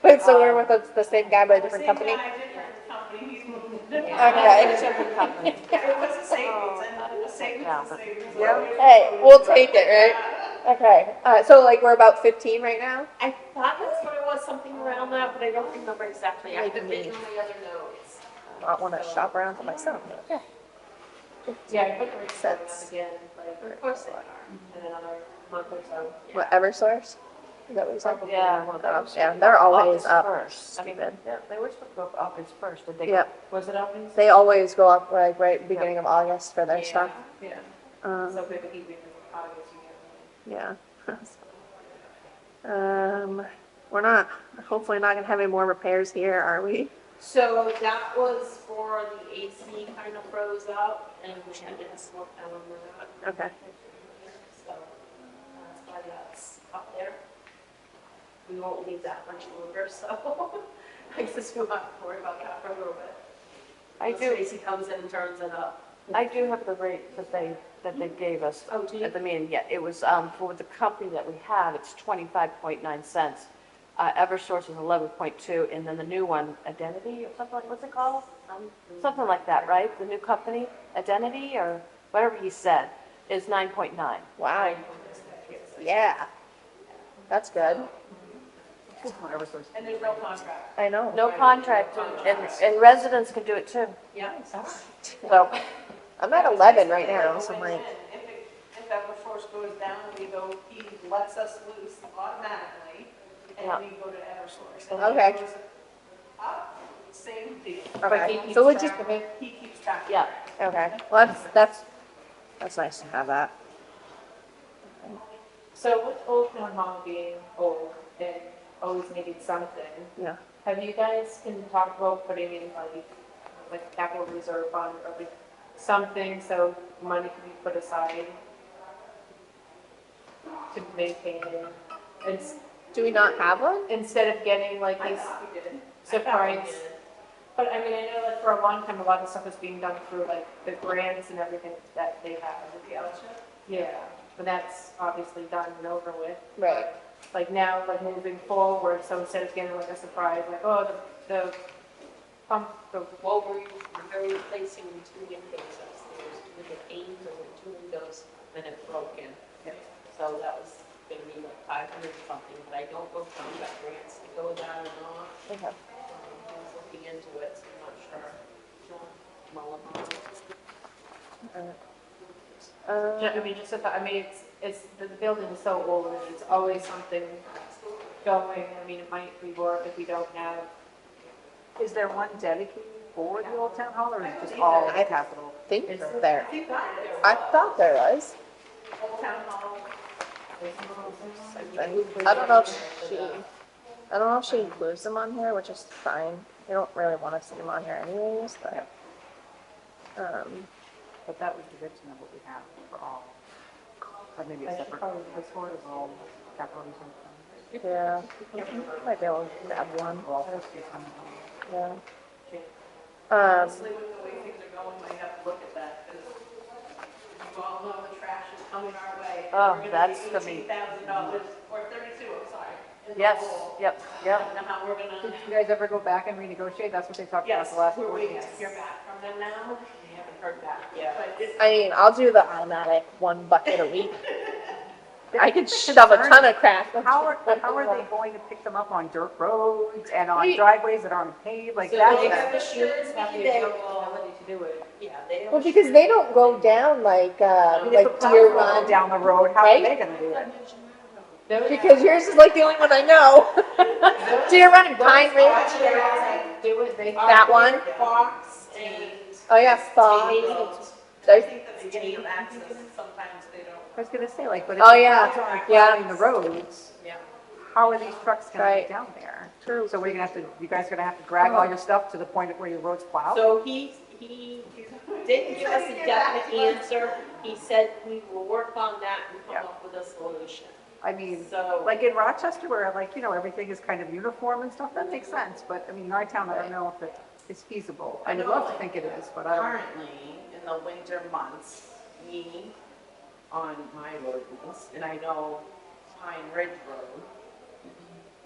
Wait, so we're with the same guy but a different company? Same guy, different company. Okay. Different company. It was a savings, and the savings Yeah, is but- savings. Yeah. Hey, we'll take it, right? Okay, so like we're about 15 right now? I thought that's what it was, something around that, but I don't remember exactly. I Like have me. it in my other notes. Not want to shop around for myself, but yeah. yeah, I put the rate Sense. again, like, Of course they are. in another month or so. What, Eversource? Is that what you said? Yeah, well, that was. Yeah, they're always August up. 1st. Stupid. Yeah, they were supposed to go up August 1st, did they? Yep, Was it always? they always go up like right beginning of August for their stuff. Yeah. Um, So maybe even in August, you get. yeah. We're not, hopefully not gonna have any more repairs here, are we? So that was for the AC kind of froze up and we had to slow down on that. Okay. So that's why that's up there. We won't need that much longer, so I guess we'll have to worry about that for a little bit. I Unless do, AC comes in and turns it up. I do have the rate that they gave us. Oh, do you? At the meeting, yeah, it was, for the company that we have, it's 25.9 cents. Eversource is 11.2, and then the new one, Identity, or something like, what's it called? Something like that, right? The new company, Identity, or whatever he said, is 9.9. Wow, yeah. That's good. Eversource. And there's no contract. I know. No contract, and residents can do it too. Yeah. So, I'm at 11 right now, so I'm like, If Eversource goes down, we go, he lets us loose automatically, Yeah. and we go to Eversource. And Okay. if it goes up, same deal. okay. So we'll just, He keeps track. yeah. okay. Well, that's nice to have that. So with Old Town Hall being old and always needing something, Yeah. have you guys can talk about putting in like capital reserve fund or like something so money can be put aside to maintain it? And Do we not have one? instead of getting like I these thought we did. surprise. But I mean, I know like for a long time, a lot of stuff is being done through like the grants and everything that they have. Yeah, but that's obviously done and over with. Right. Like now, like moving forward, so instead of getting like a surprise, like, oh, the pump, the, Well, we're replacing two windows upstairs, two of the panes over two windows, and it broke in. So that was gonna be like 500 something, but I don't know if we got grants to go with that or not. Okay. I was looking into it, so I'm not sure. Well, I mean, just, I mean, the building is so old and it's always something going. I mean, it might be work if we don't have. Is there one dedicated for the Old Town Hall, or is it just all I capital? think Is there. I think that there I was. thought there was. Old Town Hall. I don't know if she includes them on here, which is fine. We don't really want to see them on here anyways, but. But that would be good to know what we have for all, or maybe a separate, this one is all capital reserve. Yeah, might be able to grab one. Yeah. Honestly, with the way things are going, we have to look at that, because you all know the trash is coming our way. Oh, We're that's be gonna be- $18,000, or 32, I'm sorry. in the Yes, hole. yep, I yep. don't know how we're Did gonna, you guys ever go back and renegotiate? That's what they talked about yes, the last we're board waiting meeting. to hear back from them now. We haven't heard back yet, but it's. I mean, I'll do the automatic one bucket a week. I could shove a ton of crap. How are they going to pick them up on dirt roads and on Wait. driveways that aren't paved? Like So that's they a- have the shoes, Have the they ability to do it. yeah, they have. Well, because they don't go down like if a Deer plow Run. roll down the road, how right? are they gonna do it? Because yours is like the only one I know. Deer Run and Pine Ridge. Do it, they. That one? Fox and. Oh yeah, Fox. I think the beginning of access, sometimes they don't. I was gonna say like, but if Oh, the yeah, plows aren't yeah. plowing the roads, Yeah. how are these trucks gonna Right. get down there? True. So we're gonna have to, you guys are gonna have to drag all your stuff to the point where your road's plowed? So he didn't give us a definite answer. He said we will work on that and Yeah. come up with a solution. I mean, So. like in Rochester where like, you know, everything is kind of uniform and stuff, that makes sense. But I mean, in our town, I don't know if it is feasible. I would love to think it is, but I don't. Currently, in the winter months, we, on my roads, and I know Pine Ridge Road,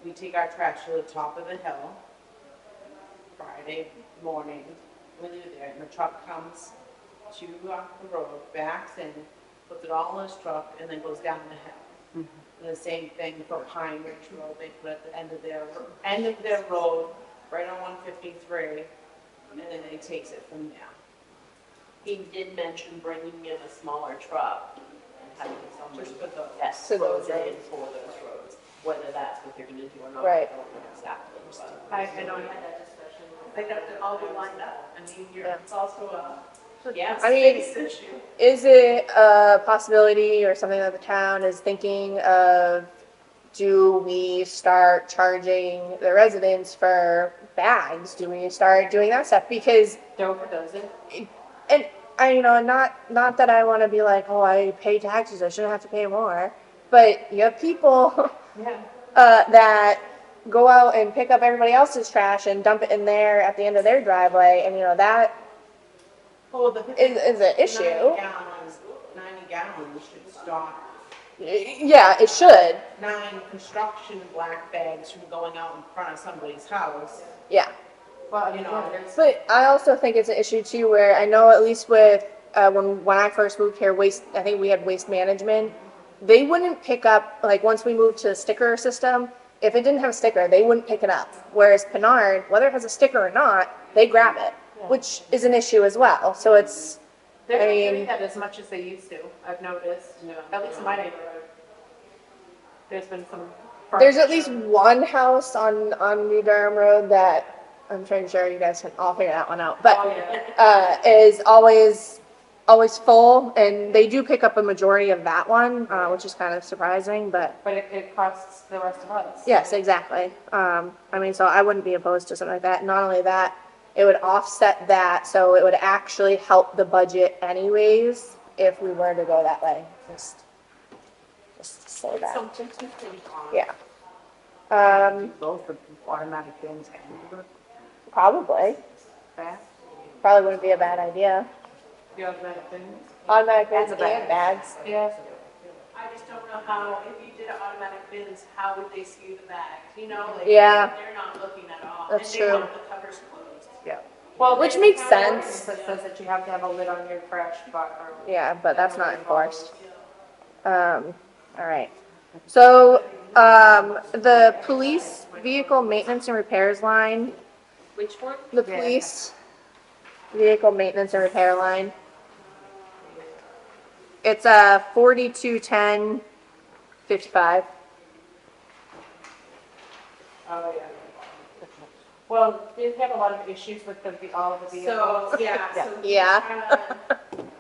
we take our trash to the top of the hill Friday morning, we leave it there, and the truck comes to the road, backs in, puts it all in his truck, and then goes down the hill. And the same thing for Pine Ridge Road, they put at the end of their road, right on 153, and then they takes it from there. He did mention bringing in a smaller truck and having somebody Just for the, yes, To close those it in for those roads. Whether that's what they're gonna do or not, I Right. don't know exactly. But I know I had that discussion. They have to all be lined up. I mean, Yeah. it's also yes, I mean, space issue. is it a possibility or something that the town is thinking of? Do we start charging the residents for bags? Do we start doing that stuff? Because, Dover does it. and I, not that I want to be like, oh, I pay taxes, I shouldn't have to pay more. But you have people Yeah. that go out and pick up everybody else's trash and dump it in there at the end of their driveway, and that oh, the is an issue. 90 gallons should stop Yeah, it should. 9 construction black bags from going out in front of somebody's house. Yeah. Well, I mean, You know, there's. But I also think it's an issue too, where I know at least with when I first moved here, I think we had waste management. They wouldn't pick up like once we moved to the sticker system. if it didn't have a sticker, they wouldn't pick it up. Whereas Pinard, whether it has a sticker or not, they grab it, which is an issue as well. So it's, They're I not mean- doing that as much as they used to, I've noticed, at least in my neighborhood. There's been some. there's at least one house on New Durham Road that I'm pretty sure you guys can all figure that one out, but Oh, yeah. is always full, and they do pick up a majority of that one, which is kind of surprising, but But it costs the rest of us. yes, exactly. I mean, so I wouldn't be opposed to something like that. Not only that, it would offset that, so it would actually help the budget anyways if we were to go that way. Just to say that. Something to think on. Yeah. Both the automatic bins and Probably. the Probably wouldn't be a bad idea. The automatic things. Automatic bins And and the bags. bags. Yeah. I just don't know how, if you did automatic bins, how would they skew the bag? You know, like, Yeah. they're not looking at all. That's And true. they want the covers closed. Yeah. Well, Which there's makes a town ordinance sense. That says that you have to have a lid on your trash bucket. Yeah, but that's not enforced. All right. So, the police vehicle maintenance and repairs line, Which one? the Yeah. police vehicle maintenance and repair line. It's 421055. Oh, yeah. Well, they've had a lot of issues with all of the vehicles. So, yeah, so we Yeah. had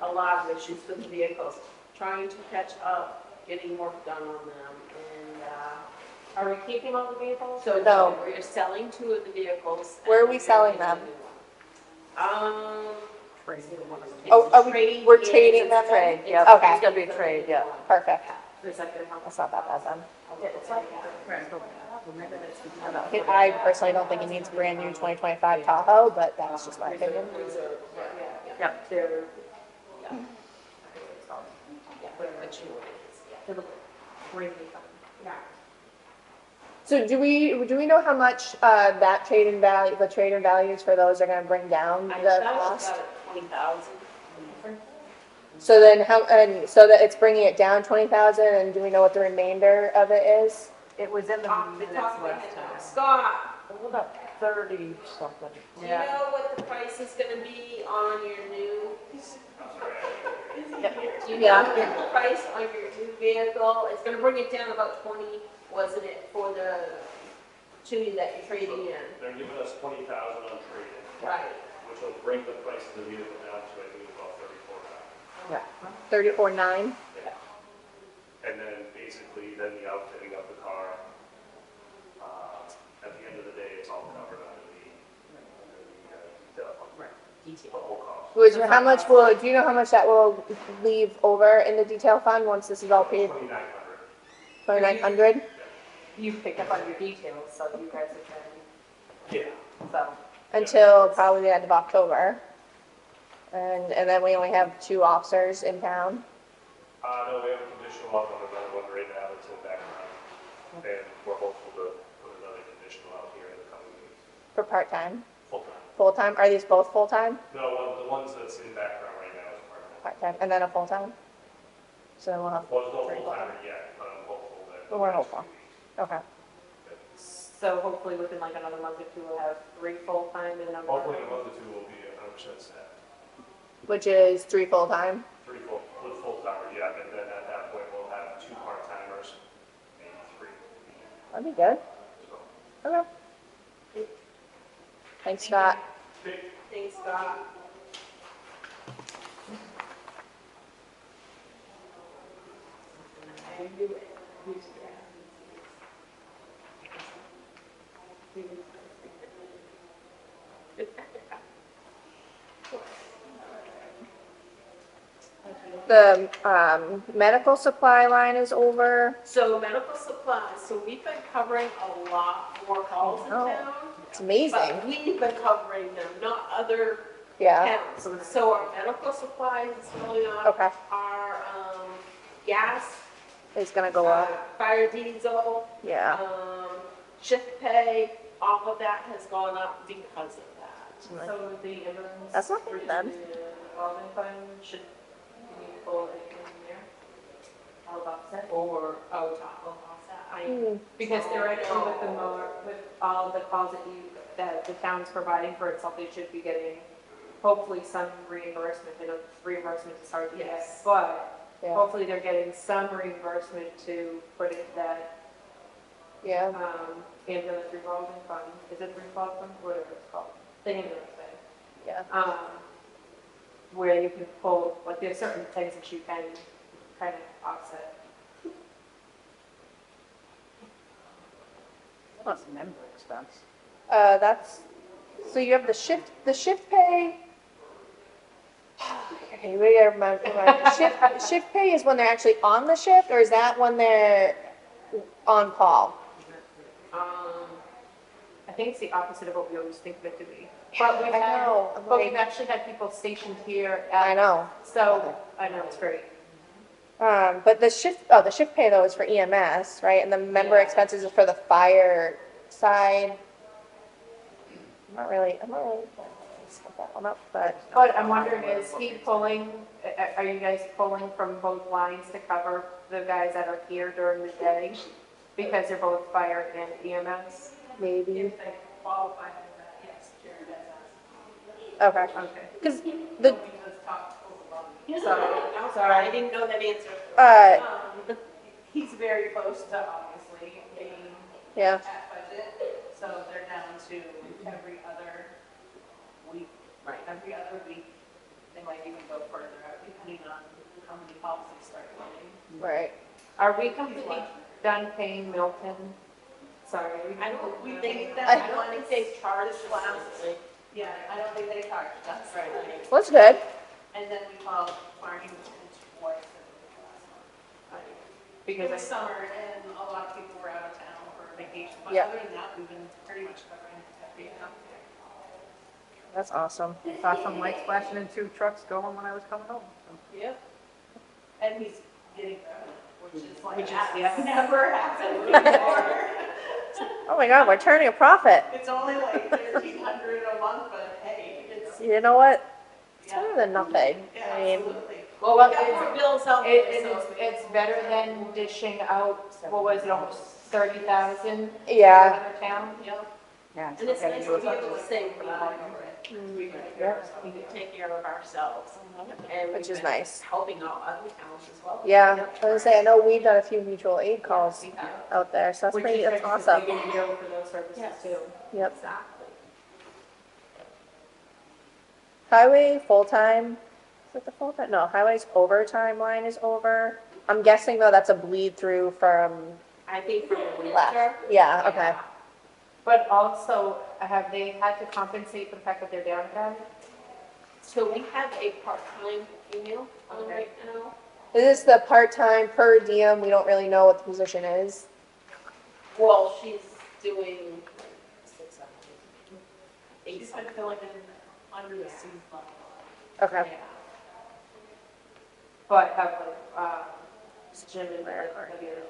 a lot of issues with the vehicles, trying to catch up, getting work done on them, and, Are we keeping all the vehicles? so No. we're selling 2 of the vehicles. Where are we and selling getting them? a new one. Oh, It's are we, trading we're in, trading it's them? Trade, It's yep, Okay. it's gonna be a trade, yeah. Perfect. Is that gonna help? That's not that bad then. It's like that. I don't know. I personally don't think it needs a brand new 2025 Tahoe, but that's just my opinion. Yep. They're, So do we know how much that trade-in value, the trade-in values for those are gonna bring down I the thought it was cost? about 20,000. So then how, and so that it's bringing it down 20,000, and do we know what the remainder of it is? It was in the Off the minutes top of my last head, time. Scott, What about 30 something? do you know what the price is gonna be on your new? Do you know Yeah. the price on your new vehicle? It's gonna bring it down about 20, wasn't it, for the 2 that you're trading in? They're giving us 20,000 on trade-in, Right. which will bring the price of the vehicle down to, I think, about 34,000. 34.9? And then basically, then the outfitting of the car, at the end of the day, it's all covered under the whole cost. Which, how much will, do you know how much that will leave over in the detail fund once this is all paid? 2,900. 2,900? you pick up on your details, so you guys are Yeah. so. Until probably the end of October. And then we only have 2 officers in town. No, we have a conditional out on another one right now that's in background. And we're hopeful to put another conditional out here in the coming weeks, For part-time, full-time. full-time, are these both full-time? No, the ones that's in background right now is part-time. Part-time, and then a full-time? So then we'll have Well, there's no 3 full-timer full-time. yet, but I'm hopeful that. But we're hopeful. Okay. So hopefully within like another month or 2, we'll have 3 full-time and another. Hopefully in a month or 2 will be 100% staffed. Which is 3 full-time? 3 full-timer, yeah, and then at that point, we'll have 2 part-timers, maybe 3. That'd be good. So, Okay. Thanks, Scott. Thanks, Scott. I knew it. The medical supply line is over. So medical supplies, so we've been covering a lot more calls in Oh, town. It's amazing. But we've been covering them, not other Yeah, towns. So our medical supplies is going up. okay. Our, gas, It's gonna go up. fire diesel, Yeah. shift pay, all of that has gone up because of that. So the ambulance. That's not bad then. Revolving fund should be full in there. All offset. Or, top of offset, Because theoretically with the more, with all the calls that the town's providing for itself, they should be getting hopefully some reimbursement. I know reimbursement is hard to get, Yes. but Yeah. hopefully they're getting some reimbursement to put in that, Yeah. ambulance revolving fund. Is it revolving fund? Whatever it's called. The ambulance thing. Yeah. Where you can pull, like there's certain things that you can kind of offset. Plus member expense. That's, so you have the shift pay. Okay, we gotta remember, shift pay is when they're actually on the shift, or is that when they're on call? I think it's the opposite of what we always think of it to be. But we've I had, know, I'm but like- we've actually had people stationed here I at, know. so, I know, it's great. But the shift pay though is for EMS, right? And the member Yeah. expenses is for the fire side. I'm not really set that one up, but But I'm wondering, is he pulling, are you guys pulling from both lines to cover the guys that are here during the day? Because they're both fire and EMS? maybe, If they qualify for that, yes, Jared has asked. okay. Okay. Because the, We just talked over I'm sorry, I didn't know that answer. He's very close to obviously being yeah, at budget, so they're down to every other week. Right. Every other week, they might even go further out depending on how many policies start coming. right. Are we completely done paying Milton? Sorry. I don't, we think I that don't think they charged last. yeah, I don't think they charged us. Right. Well, that's good. And then we called Farmington twice in the last month. It Because was I, summer and a lot of people were out of town for vacation, but Yeah. other than that, we've been pretty much covering everything. That's awesome. Saw some lights flashing and 2 trucks going when I was coming home. so. Yep. And he's getting pregnant, which is like, Which is- that's yeah. never happened before. Oh my God, we're turning a profit. It's only like 1,300 a month, but hey, it's, You know what? It's yeah, better than nothing. yeah, I mean, absolutely. Well, we got more bills out there, so. it's better than dishing out, what was it, almost 30,000? Yeah. To another town? Yep. Yeah. And it's getting nice you to be a- able to say we take care of ourselves. And Which we've is been nice. helping out other towns as well. Yeah, I was gonna say, I know we've done a few mutual aid calls Yeah. out there, so that's Which pretty, is that's good because awesome. they get billed for those services Yes. too. Yep. Exactly. Highway full-time, is it the full-time? No, highway's overtime line is over. I'm guessing though that's a bleed through from I think for the winter. last. Yeah, okay. But also, have they had to compensate for the fact that they're down again? So we have a part-time female on Okay. right now. Is this the part-time per diem? We don't really know what the position is. Well, she's doing 6 hours. She's been filling in under the sea level. Okay. Yeah. But have like, Jim and the other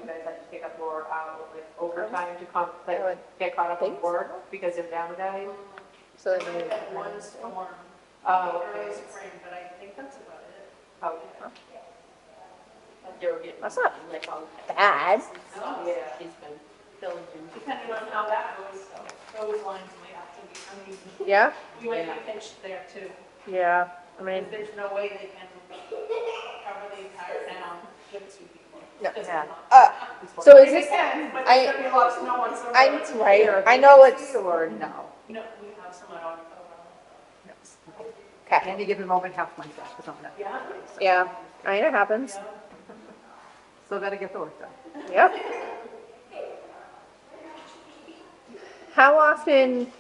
two guys had to pick up more like overtime to I would get caught up on think so. work because they're down a guy? So I then think that one storm, Oh, early okay. spring, but I think that's about it. Oh, But they were getting. That's not like all. bad. yeah. She's been filling in. Depending on how that goes, those lines may have to be, I mean, Yeah, we might Yeah. be pinched there too. yeah. I mean, Because there's no way they can cover the entire town with 2 people. No. Just Yeah. not. so is They this, can, but I- there's gonna be a lot of snow on some I, roads. right, I know it's, Or no? No, we have some on okay, Any given moment, half my stuff is on that. Yeah. yeah, I mean, it happens. Yeah. Still gotta get the work done. Yep. How often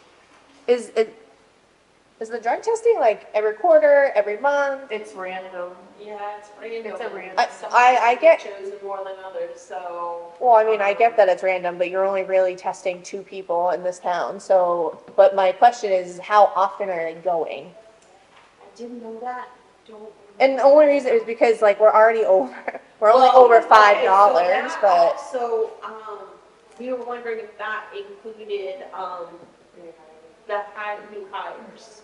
is the drug testing like every quarter, every month? It's random. Yeah, it's random. It's a random. I get- Chosen more than others, so. Well, I mean, I get that it's random, but you're only really testing 2 people in this town, so, but my question is, how often are they going? I didn't know that. Don't. And the only reason is because like we're already over, we're only Well, over okay, $5, so that but, also, we were wondering if that included, the new hires.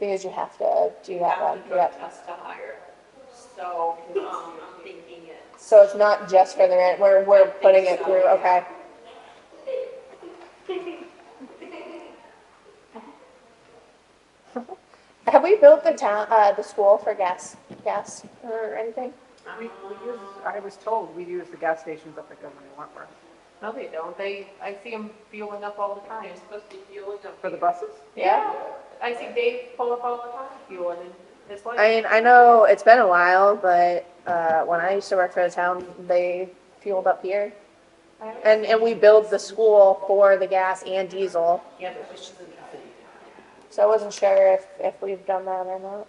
because you have to do that Have one, to yeah. drug test to hire. So, I'm thinking it. So it's not just for the rent, we're putting it through, okay. Have we built the town, the school for gas or anything? We use, I was told we use the gas stations up at Governor Wentworth. No, they don't. I see them fueling up all the time. You're supposed to be fueling up. For the buses? Yeah. I see Dave pull up all the time fueling and his wife. I mean, I know it's been a while, but, when I used to work for the town, they fueled up here. And we built the school for the gas and diesel, Yeah, but we shouldn't have it. so I wasn't sure if we've done that or not.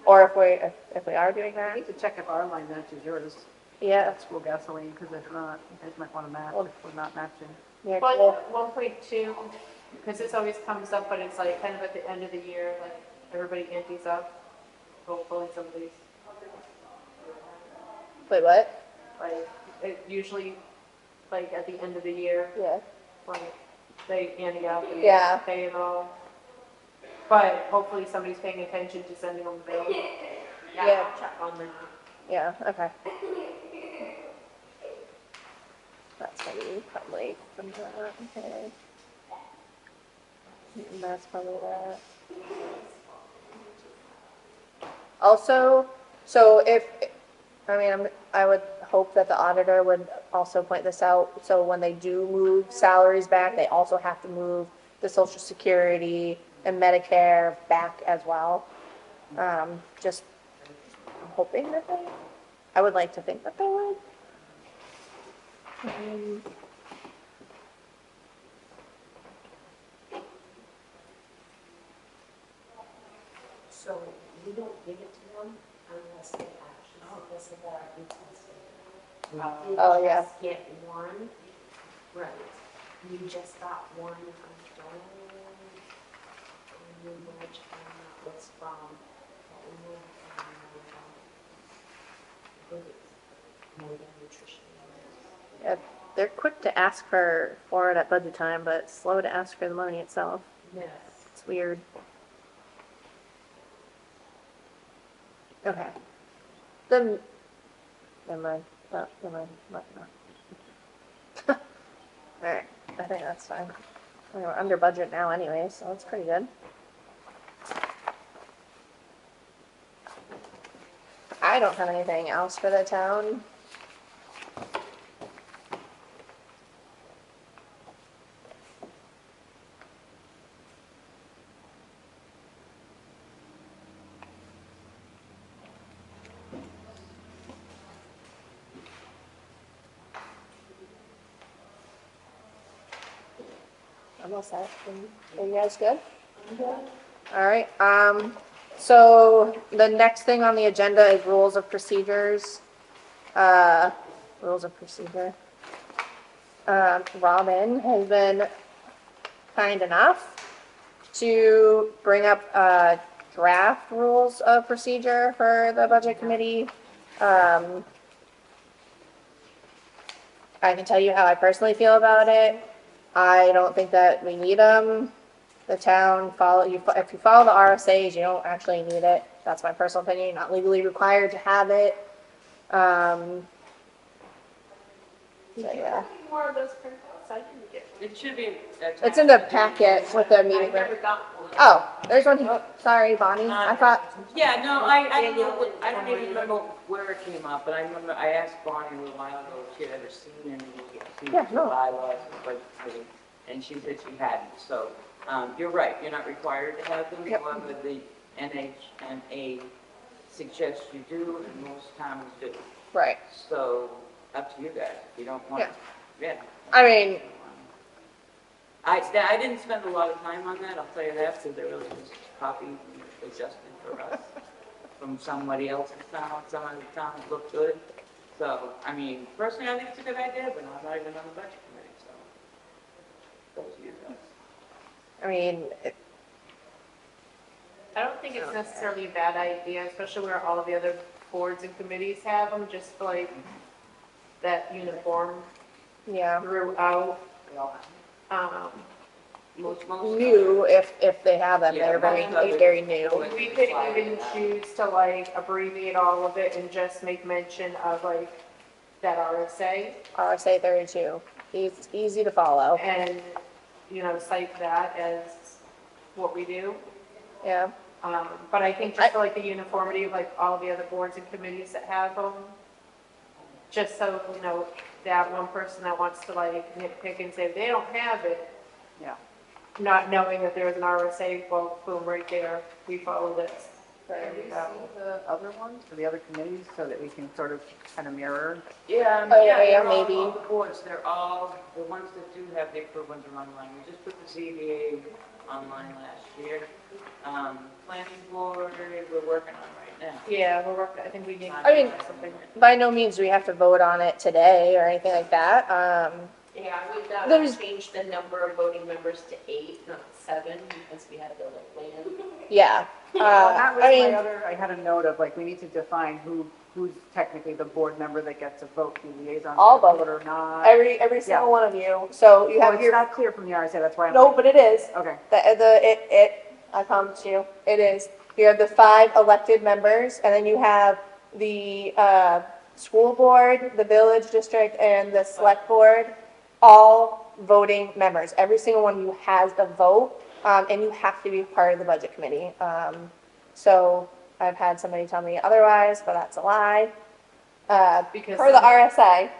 Or if we are doing I that, need to check if our line matches yours, yeah, that school gasoline, because if not, you guys might want to match if we're not matching. yeah, But cool. 1.2, because this always comes up, but it's like kind of at the end of the year, like everybody empties up. Hopefully somebody's, Wait, what? like, it usually, like at the end of the year, Yeah, like they ante up and Yeah. pay it all. But hopefully somebody's paying attention to sending them the bill. Yeah. I'll check on that. yeah, okay. That's maybe probably from that, okay. That's probably that. Also, so I would hope that the auditor would also point this out, so when they do move salaries back, they also have to move the Social Security and Medicare back as well. Just, I'm hoping that I would like to think that they would. So we don't give it to them unless they actually because of our intensity. Oh, yeah. Just get one, right, you just got one, I don't remember which one that was from, but we know from, I think it's more than nutrition. Yeah, they're quick to ask for it at budget time, but slow to ask for the money itself. Yes. It's weird. Okay. Then, never mind. No, never mind. No. Alright, I think that's fine. We're under budget now anyway, so that's pretty good. I don't have anything else for the town. I'm all set. Are you guys good? All right, so the next thing on the agenda is rules of procedures. Rules of procedure. Robin has been kind enough to bring up, draft rules of procedure for the budget committee. I can tell you how I personally feel about it. I don't think that we need them. The town if you follow the RSAs, you don't actually need it. That's my personal opinion. You're not legally required to have it. So yeah, More of those printouts, I didn't get. It should be. it's in the packet with the meeting. I never got one. Oh, there's one here. Sorry, Bonnie. I thought, Yeah, no, I don't know, I don't even remember where it came up, but I remember, I asked Bonnie a little while ago if she had ever seen any Yeah, no. bylaws and budget committee, and she said she hadn't, so, you're right, you're not required to have them, Yep. however, the NHMA suggests you do, and most towns do, right. so, up to you guys, if you don't want, yeah. I mean, I didn't spend a lot of time on that, I'll tell you that, because there really was copy adjusted for us from somebody else's town, some of the towns looked good. So, I mean, personally, I think it's a good idea, but I'm not even on the budget committee, so. Those you guys. I mean, I don't think it's necessarily a bad idea, especially where all of the other boards and committees have them, just like that uniform yeah. throughout. most. new if they have them. Yeah, They're very, most of it. very new. We could even choose to like abbreviate all of it and just make mention of like that RSA RSA 32. Easy to follow. and, you know, cite that as what we do. Yeah. But I think just for like the uniformity of like all the other boards and committees that have them, just so, you know, that one person that wants to like nitpick and say they don't have it, Yeah. not knowing that there's an RSA, well, boom, right there, we follow this. There Can you we go. see the other ones for the other committees so that we can sort of kind of mirror? Yeah, Oh, yeah, they're all- maybe. all the boards, they're all, the ones that do have the approved ones are online. We just put the ZBA online last year. Planning board, we're working on right now. Yeah, we're working, I think we need. I mean- something. By no means do we have to vote on it today or anything like that. Yeah, I would There's- change the number of voting members to 8, not 7, because we had a building plan. Yeah. Well, that was I mean, my other, I had a note of like, we need to define who's technically the board member that gets a vote, the liaison. All vote. Or not. every single one of you. So you Well, have it's your, not clear from the RSA, that's why I'm no, like, but it is. okay. I promise you, it is. You have the 5 elected members, and then you have the school board, the village district, and the select board, all voting members. Every single one of you has a vote, and you have to be part of the budget committee. So I've had somebody tell me otherwise, but that's a lie. Because Per the some- RSA,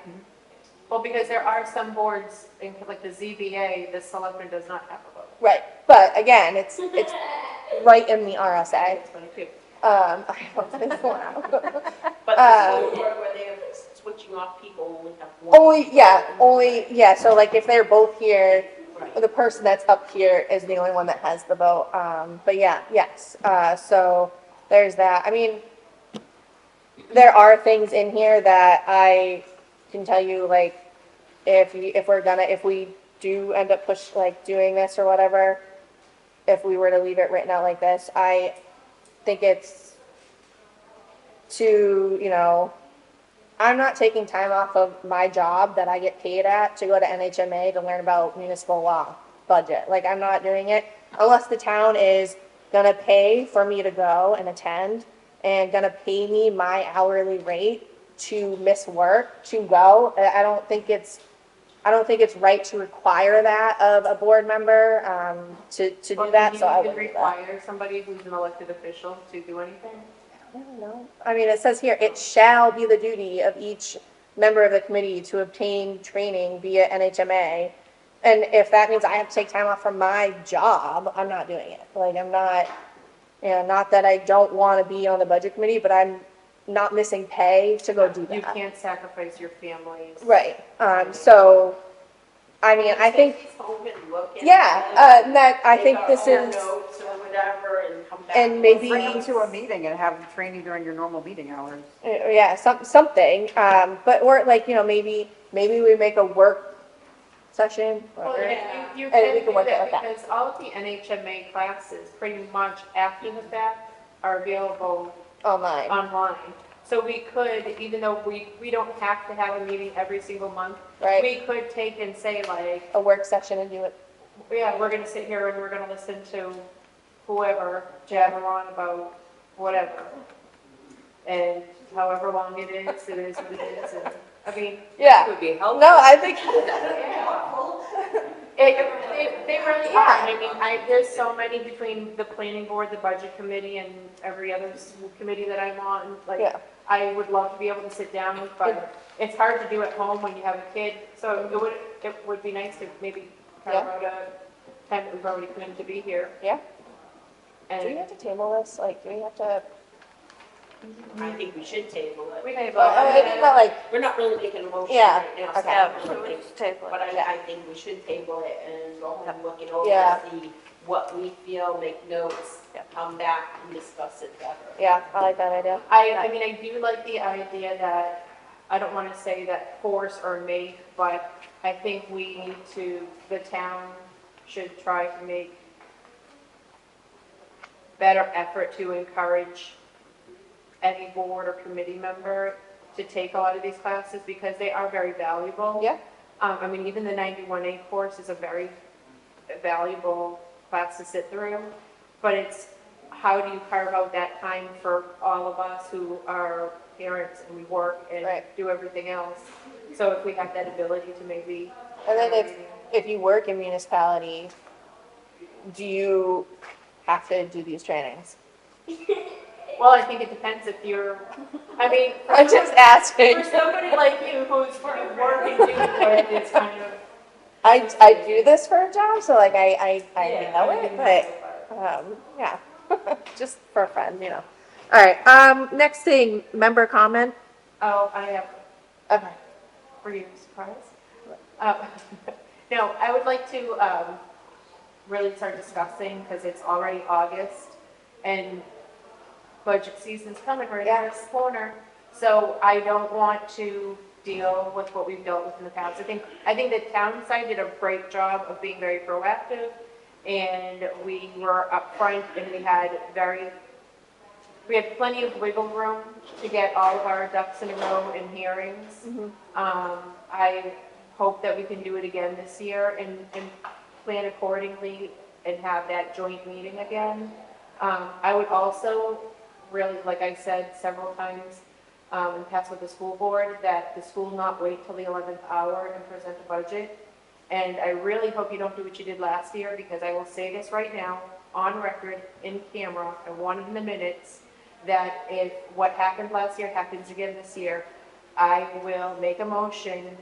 Well, because there are some boards, in like the ZBA, the selectman does not have a vote. right, but again, it's right in the RSA. It's funny too. I don't think so. But the school board where they're switching off people only have one. Only, so like if they're both here, the person that's up here is the only one that has the vote. But yeah, yes, so there's that. I mean, there are things in here that I can tell you, like, if we do end up doing this or whatever, if we were to leave it written out like this, I think it's to, you know, I'm not taking time off of my job that I get paid at to go to NHMA to learn about municipal law budget. Like, I'm not doing it unless the town is gonna pay for me to go and attend and gonna pay me my hourly rate to miss work to go. I don't think it's right to require that of a board member, to do that, so I Can would you do that. require somebody who's an elected official to do anything? I don't know. I mean, it says here, it shall be the duty of each member of the committee to obtain training via NHMA. And if that means I have to take time off from my job, I'm not doing it. Like, I'm not, not that I don't want to be on the budget committee, but I'm not missing pay to go do You that. can't sacrifice your families. Right. So, I mean, I think, Take these home and look at yeah, them, I think take this our is, notes or whatever and come back. and with maybe- Bring them to a meeting and have them training during your normal meeting hours. yeah, something. But, or like, maybe we make a work session. Well, whatever. you And can we do can work it that like that. because all of the NHMA classes, pretty much after the fact, are available Online. online. So we could, even though we don't have to have a meeting every single month, Right. we could take and say like, A work session and do it. yeah, we're gonna sit here and we're gonna listen to whoever jabber on about whatever. And however long it is what it is, and, I mean, It Yeah. would be helpful. No, I think, they really are. I mean, there's so many between the planning board, the budget committee, and every other committee that I'm on. Like, Yeah. I would love to be able to sit down with, but it's hard to do at home when you have a kid. So it would be nice to maybe carve out a time that we've already committed to be here. yeah. Do we And have to table this? Like, do we have to? I think we should table it. we may, Not like, We're not really making a motion Yeah, right now. okay. so Yeah, I don't think- let's table But it. I think we should table it and go home and look it over, Yeah. see what we feel, make notes, Yeah. come back and discuss it better. yeah, I like that idea. I mean, I do like the idea that, I don't want to say that force or make, but I think we need to, the town should try to make better effort to encourage any board or committee member to take a lot of these classes because they are very valuable. Yeah. I mean, even the 91A course is a very a valuable class to sit through, but it's how do you carve out that time for all of us who are parents and we work and Right. do everything else? So if we have that ability to maybe. And then if you work in municipality, do you have to do these trainings? Well, I think it depends if you're, I mean. I'm just asking. For somebody like you who's working, doing it, it's kind of. I do this for a job, so like I Yeah, know I it, mean, but yeah, just for a friend, you know. All right. Next thing, member comment. Oh, I have, Okay. for you, surprise. No, I would like to really start discussing, because it's already August, and budget season's coming right around the corner. So I don't want to deal with what we've dealt with in the past. I think the town side did a great job of being very proactive, and we were upfront, and we had plenty of wiggle room to get all of our ducks in a row in hearings. I hope that we can do it again this year and plan accordingly and have that joint meeting again. I would also really, like I said several times, in the past with the school board, that the school not wait till the 11th hour and present a budget. And I really hope you don't do what you did last year, because I will say this right now, on record, in camera, I want it in the minutes, that if what happened last year happens again this year, I will make a motion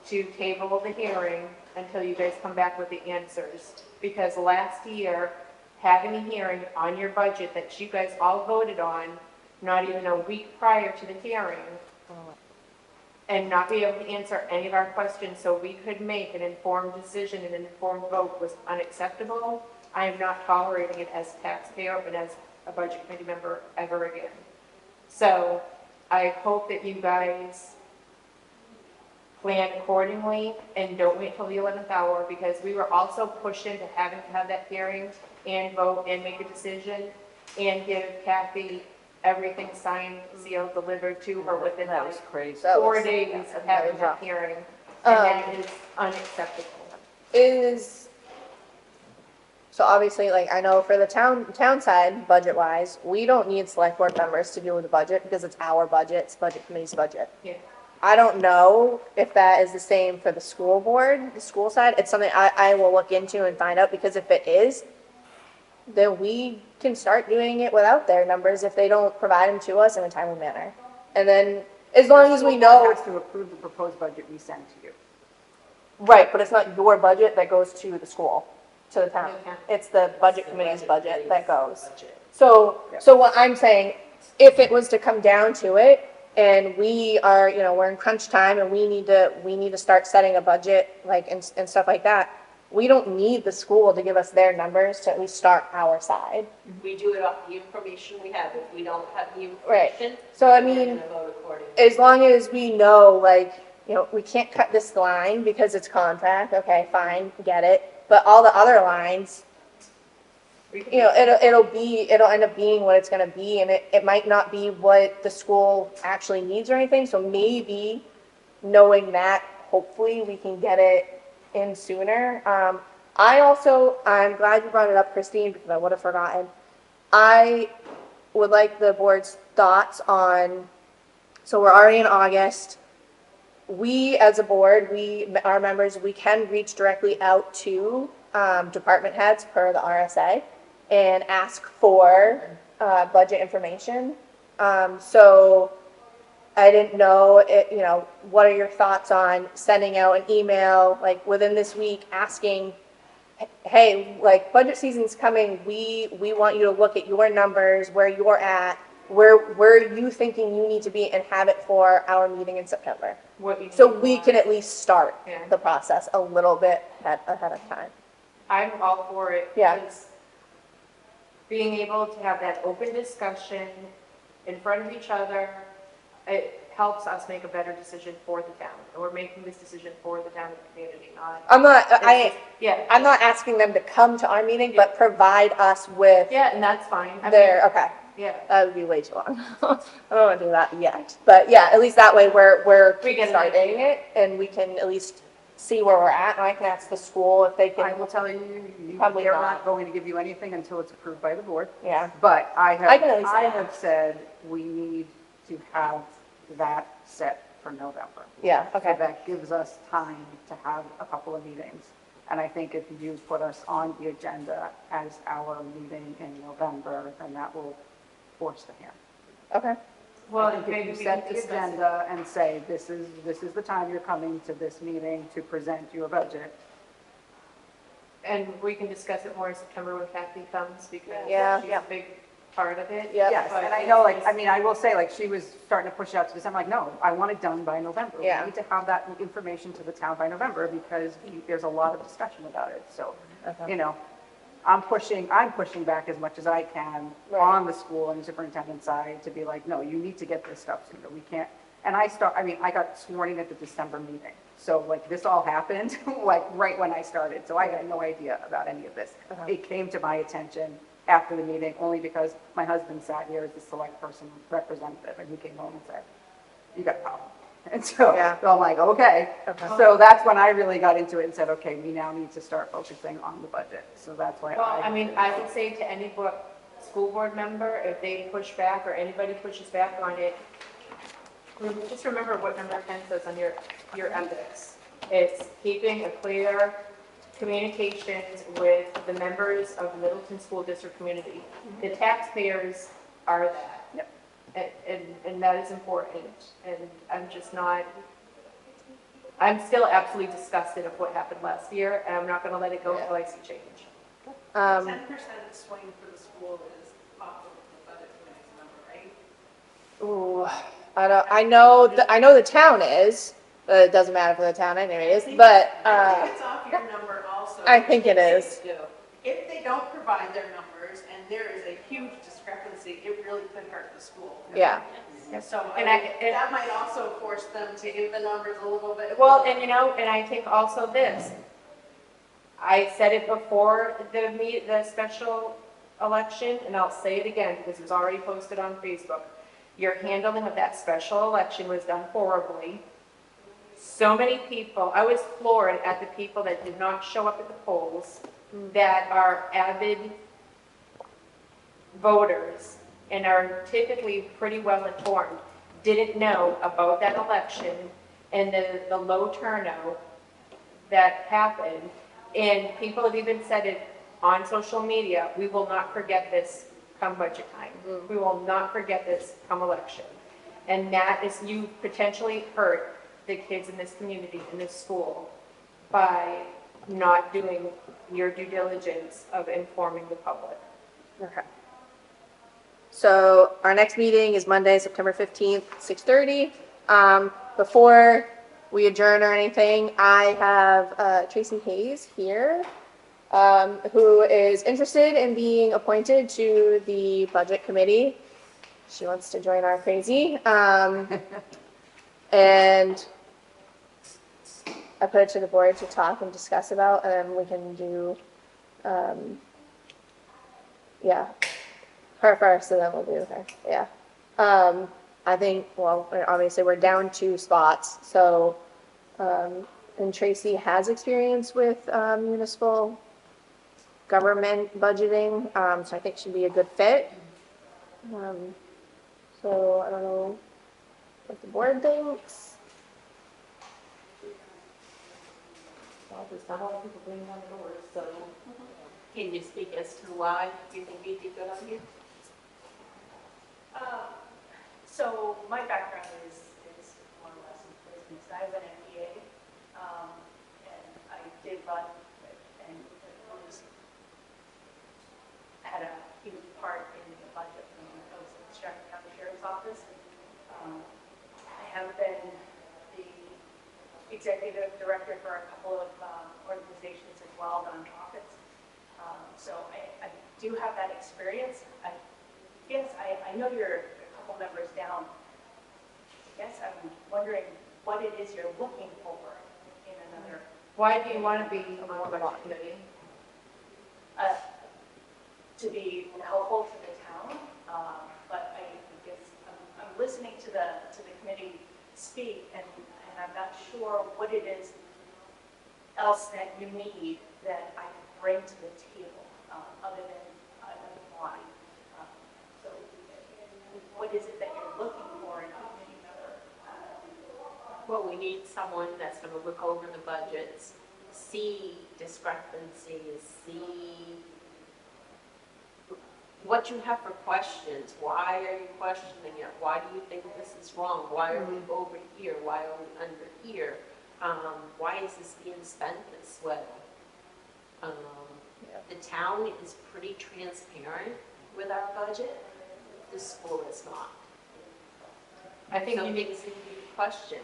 to table the hearing until you guys come back with the answers. Because last year, having a hearing on your budget that you guys all voted on, not even a week prior to the hearing, and not be able to answer any of our questions so we could make an informed decision and an informed vote was unacceptable. I am not tolerating it as a taxpayer and as a budget committee member ever again. So I hope that you guys plan accordingly and don't wait till the 11th hour, because we were also pushed into having to have that hearing and vote and make a decision and give Kathy everything signed, sealed, delivered to her within That was crazy. 4 days of having that hearing. And that is unacceptable. So obviously, like, I know for the town side, budget-wise, we don't need select board members to deal with the budget because it's our budget, it's budget committee's budget. Yeah. I don't know if that is the same for the school board, the school side. It's something I will look into and find out, because if it is, then we can start doing it without their numbers if they don't provide them to us in a timely manner. And then, as long as we The school board know, has to approve the proposed budget we send to you. right, but it's not your budget that goes to the school, to the town. Okay. It's the budget committee's budget that goes. So what I'm saying, if it was to come down to it, and we are, we're in crunch time and we need to start setting a budget, like, and stuff like that, we don't need the school to give us their numbers to at least start our side. We do it off the information we have. If we don't have the Right. information, So I we're mean, gonna vote accordingly. as long as we know, like, we can't cut this line because it's contract, okay, fine, get it. But all the other lines, it'll end up being what it's gonna be, and it might not be what the school actually needs or anything, so maybe knowing that, hopefully we can get it in sooner. I'm glad you brought it up, Christine, because I would have forgotten. I would like the board's thoughts on, so we're already in August. We, as a board, our members, we can reach directly out to department heads per the RSA and ask for budget information. So I didn't know, what are your thoughts on sending out an email, like, within this week, asking, hey, like, budget season's coming, we want you to look at your numbers, where you're at, where are you thinking you need to be, and have it for our meeting in September. So we can at least start the process a little bit ahead of time. I'm all for it. Yeah. Because being able to have that open discussion in front of each other, it helps us make a better decision for the town. And we're making this decision for the town and the community, not. I'm not Yeah. asking them to come to our meeting, but provide us with Yeah, and that's fine. I mean, okay. Yeah. That would be way too long. I don't want to do that yet. But yeah, at least that way we're We get an starting idea. it, and we can at least see where we're at, and I can ask the school if they I can, will tell you, Probably they're not. not going to give you anything until it's approved by the board. yeah. But I can at least I ask. have said we need to have that set for November. Yeah, So okay. that gives us time to have a couple of meetings. And I think if you put us on the agenda as our meeting in November, then that will force the hand. Okay. Well, I think maybe if we you can set the discuss it. agenda and say, this is the time you're coming to this meeting to present your budget. And we can discuss it more in September when Kathy comes, because Yeah. she's a big part of it. Yeah. Yes, and I know, like, I mean, I will say, like, she was starting to push out to December, I'm like, no, I want it done by November. Yeah. We need to have that information to the town by November, because there's a lot of discussion about it, so, Okay. you know, I'm pushing back as much as I can Right. on the school and superintendent side to be like, no, you need to get this stuff sooner, we can't, and I got sworn in at the December meeting, so like, this all happened, like, right when I started, so I had no idea about any of this. Uh-huh. It came to my attention after the meeting, only because my husband sat here as the select person representative, and he came home and said, you got a problem. And so, Yeah. so I'm like, okay. Okay. So that's when I really got into it and said, okay, we now need to start focusing on the budget. So that's why Well, I mean, I would say to any school board member, if they push back or anybody pushes back on it, just remember what number 10 says on your ethics. It's keeping a clear communications with the members of the Middleton School District community. The taxpayers are that. Yep. And that is important. And I'm still absolutely disgusted of what happened last year, and I'm not gonna let it go until I see change. 10% swing for the school is off of the budget committee's number, right? Ooh, I know the town is, but it doesn't matter for the town anyways, but, I think it's off your number also. I think it is. If they don't provide their numbers and there is a huge discrepancy, it really could hurt the school. Yeah. So And that might also force them to give the numbers a little bit. Well, and and I think also this, I said it before the special election, and I'll say it again, because it was already posted on Facebook. Your handling of that special election was done horribly. So many people, I was floored at the people that did not show up at the polls, that are avid voters and are typically pretty well informed, didn't know about that election and the low turnout that happened. And people have even said it on social media, we will not forget this come budget time. We will not forget this come election. And that is, you potentially hurt the kids in this community, in this school, by not doing your due diligence of informing the public. Okay. So our next meeting is Monday, September 15th, 6:30. Before we adjourn or anything, I have Tracy Hayes here, who is interested in being appointed to the Budget Committee. She wants to join our crazy. And I put it to the board to talk and discuss about, and then we can do, yeah, her first, and then we'll do her, yeah. I think, well, obviously, we're down 2 spots, so, and Tracy has experience with municipal government budgeting, so I think she'd be a good fit. So I don't know what the board thinks. Well, there's not a lot of people bringing on doors, so. Can you speak as to why you think you'd be good on here? So my background is more or less in business. I have an MBA, and I did run and had a huge part in the budget when I was in the Stratford County Sheriff's Office. I have been the executive director for a couple of organizations as well, nonprofits. So I do have that experience. I know you're a couple members down. I guess I'm wondering what it is you're looking for in another, Why do you want to be on the budget committee? to be helpful to the town. But I guess I'm listening to the committee speak, and I'm not sure what it is else that you need that I can bring to the table, other than wine? So what is it that you're looking for in a committee member? Well, we need someone that's gonna look over the budgets, see discrepancies, see what you have for questions. Why are you questioning it? Why do you think this is wrong? Why are we over here? Why are we under here? Why is this being spent this way? The town is pretty transparent with our budget. The school is not. I think So you need, things need to be questioned.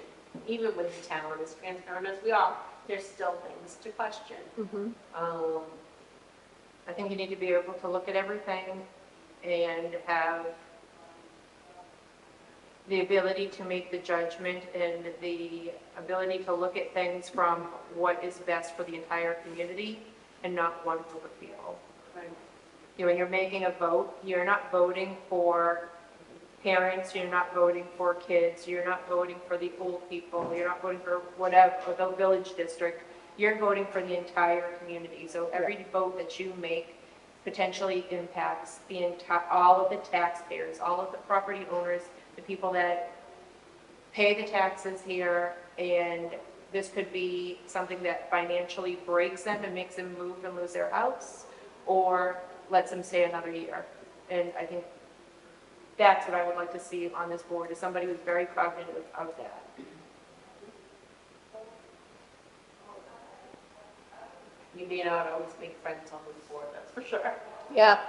Even with the town, as transparent as we are, there's still things to question. I think you need to be able to look at everything and have the ability to make the judgment and the ability to look at things from what is best for the entire community and not one group of people. You know, when you're making a vote, you're not voting for parents, you're not voting for kids, you're not voting for the old people, you're not voting for whatever, or the village district. You're voting for the entire community. So every vote that you make potentially impacts the entire, all of the taxpayers, all of the property owners, the people that pay the taxes here, and this could be something that financially breaks them and makes them move and lose their house, or lets them stay another year. And I think that's what I would like to see on this board, is somebody who's very cognitive of that. You may not always make friends on this board, that's for sure. Yeah,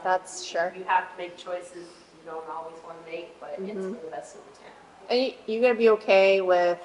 that's sure. You have to make choices you don't always want to make, but it's for the best of the town. And you gotta be okay with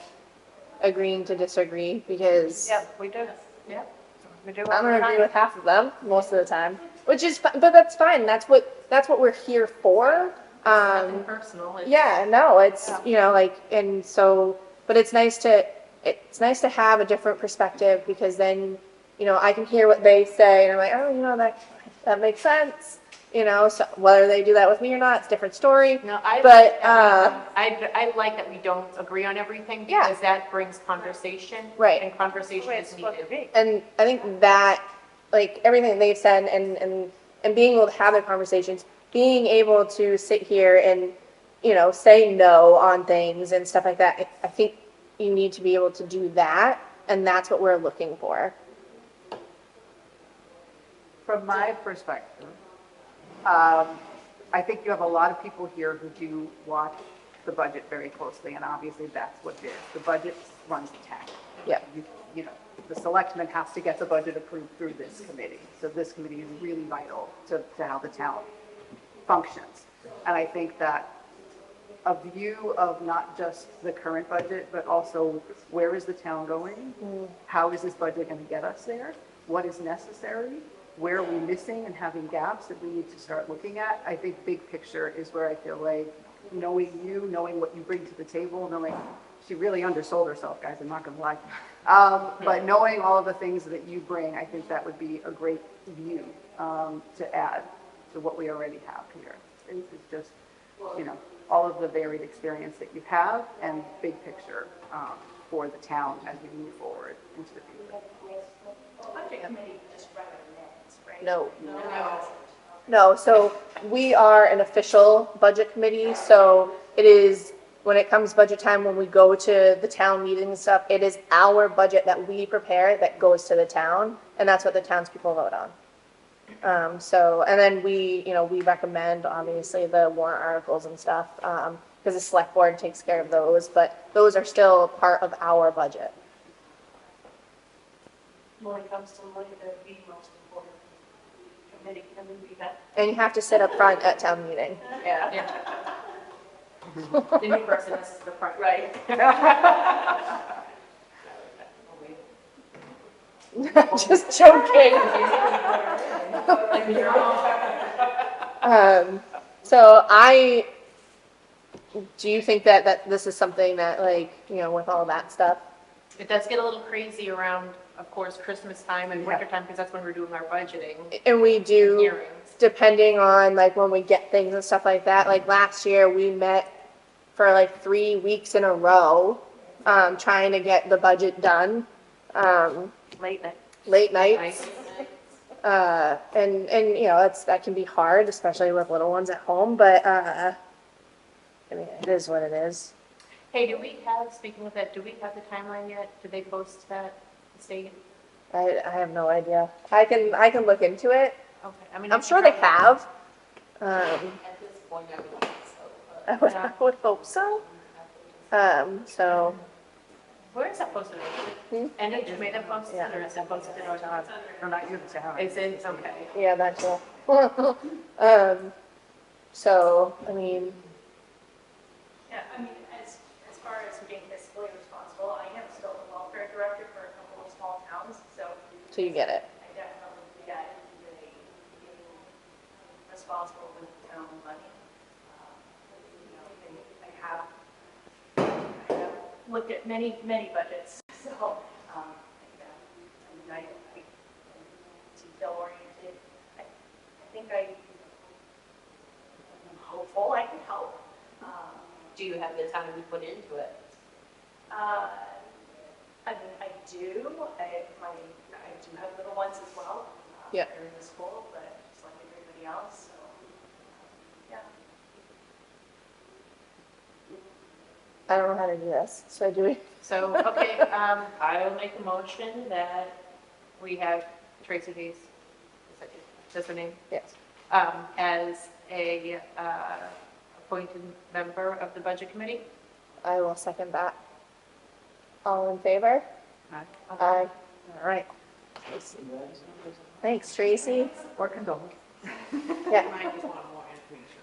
agreeing to disagree, because Yep, we do. Yep. We do. I'm all the gonna time. agree with half of them most of the time, which is, but that's fine. That's what we're here for. Nothing personal. It's- Yeah, no, it's, you know, like, and so, but it's nice to have a different perspective, because then, you know, I can hear what they say and I'm like, oh, you know, that makes sense, you know, so whether they do that with me or not, it's a different story. No, But, I like that we don't agree on everything, Yeah. because that brings conversation. Right. And conversation Way it's is supposed to needed. be. And I think that, like, everything they've said and being able to have the conversations, being able to sit here and, you know, say no on things and stuff like that, I think you need to be able to do that, and that's what we're looking for. From my perspective, I think you have a lot of people here who do watch the budget very closely, and obviously that's what it is. The budget runs the town. Yep. You know, the selectmen has to get the budget approved through this committee. So this committee is really vital to how the town functions. And I think that a view of not just the current budget, but also where is the town going? How is this budget going to get us there? What is necessary? Where are we missing and having gaps that we need to start looking at? I think big picture is where I feel like knowing you, knowing what you bring to the table, knowing she really undersold herself, guys, I'm not going to lie. But knowing all of the things that you bring, I think that would be a great view to add to what we already have here. It's just, you know, all of the varied experience that you have and big picture for the town as we move forward into the future. Budget committee just recommends, right? No. No. No, so we are an official budget committee, so it is, when it comes budget time, when we go to the town meeting and stuff, it is our budget that we prepare that goes to the town, and that's what the townspeople vote on. So, and then we, you know, we recommend, obviously, the warrant articles and stuff, because the select board takes care of those, but those are still part of our budget. When it comes to look at the most important committee, can we be that? And you have to sit up front at town meeting. Yeah. The new person is the front. Right. Just joking. So do you think that this is something that, like, you know, with all that stuff? It does get a little crazy around, of course, Christmas time and winter time, because that's when we're doing our budgeting And we do, hearings. depending on, like, when we get things and stuff like that, like last year, we met for like 3 weeks in a row, trying to get the budget done. Late night. late nights. And you know, that can be hard, especially with little ones at home, but, I mean, it is what it is. Hey, speaking of that, do we have the timeline yet? Did they post that, the state? I have no idea. I can look into it. Okay, I mean. I'm sure they have. At this point, I would think so. But I would hope so. So, Where is that posted? NH made that post, Yeah. or is that posted on? No, not you, it's Sarah. Is it, okay. yeah, that's all. So, I mean, Yeah, I mean, as far as being fiscally responsible, I am still the welfare director for a couple of small towns, so so you get it. I definitely get being responsible with town money. You know, and I have looked at many, many budgets, so, I detail oriented. I think I'm hopeful I can help. do you have the time to put into it? I mean, I do. I do have little ones as well. Yeah. They're in the school, but just like everybody else, so, yeah. I don't know how to do this. So do we? So, okay, I'll make a motion that we have Tracy Hayes, that's her name? Yes. As a appointed member of the Budget Committee. I will second that. All in favor? Aye. Aye. All right. Thanks, Tracy. Or condolence. Yeah. Ryan just wanted more information.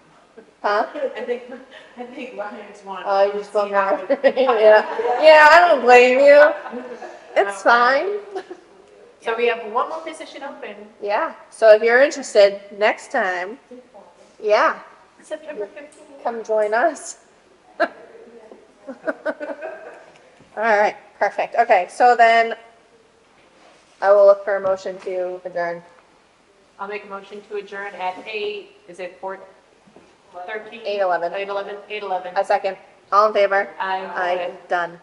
Huh? I think Ryan just wanted. Oh, you just want see how more? it- Yeah, I don't blame you. It's fine. So we have one more position open, Yeah, so if you're interested, next time, yeah, September 15th. come join us. All right, perfect. Okay, so then I will look for a motion to adjourn. I'll make a motion to adjourn at 8, is it 4:13? 8:11. 8:11. A second. All in favor? Aye. Aye, done.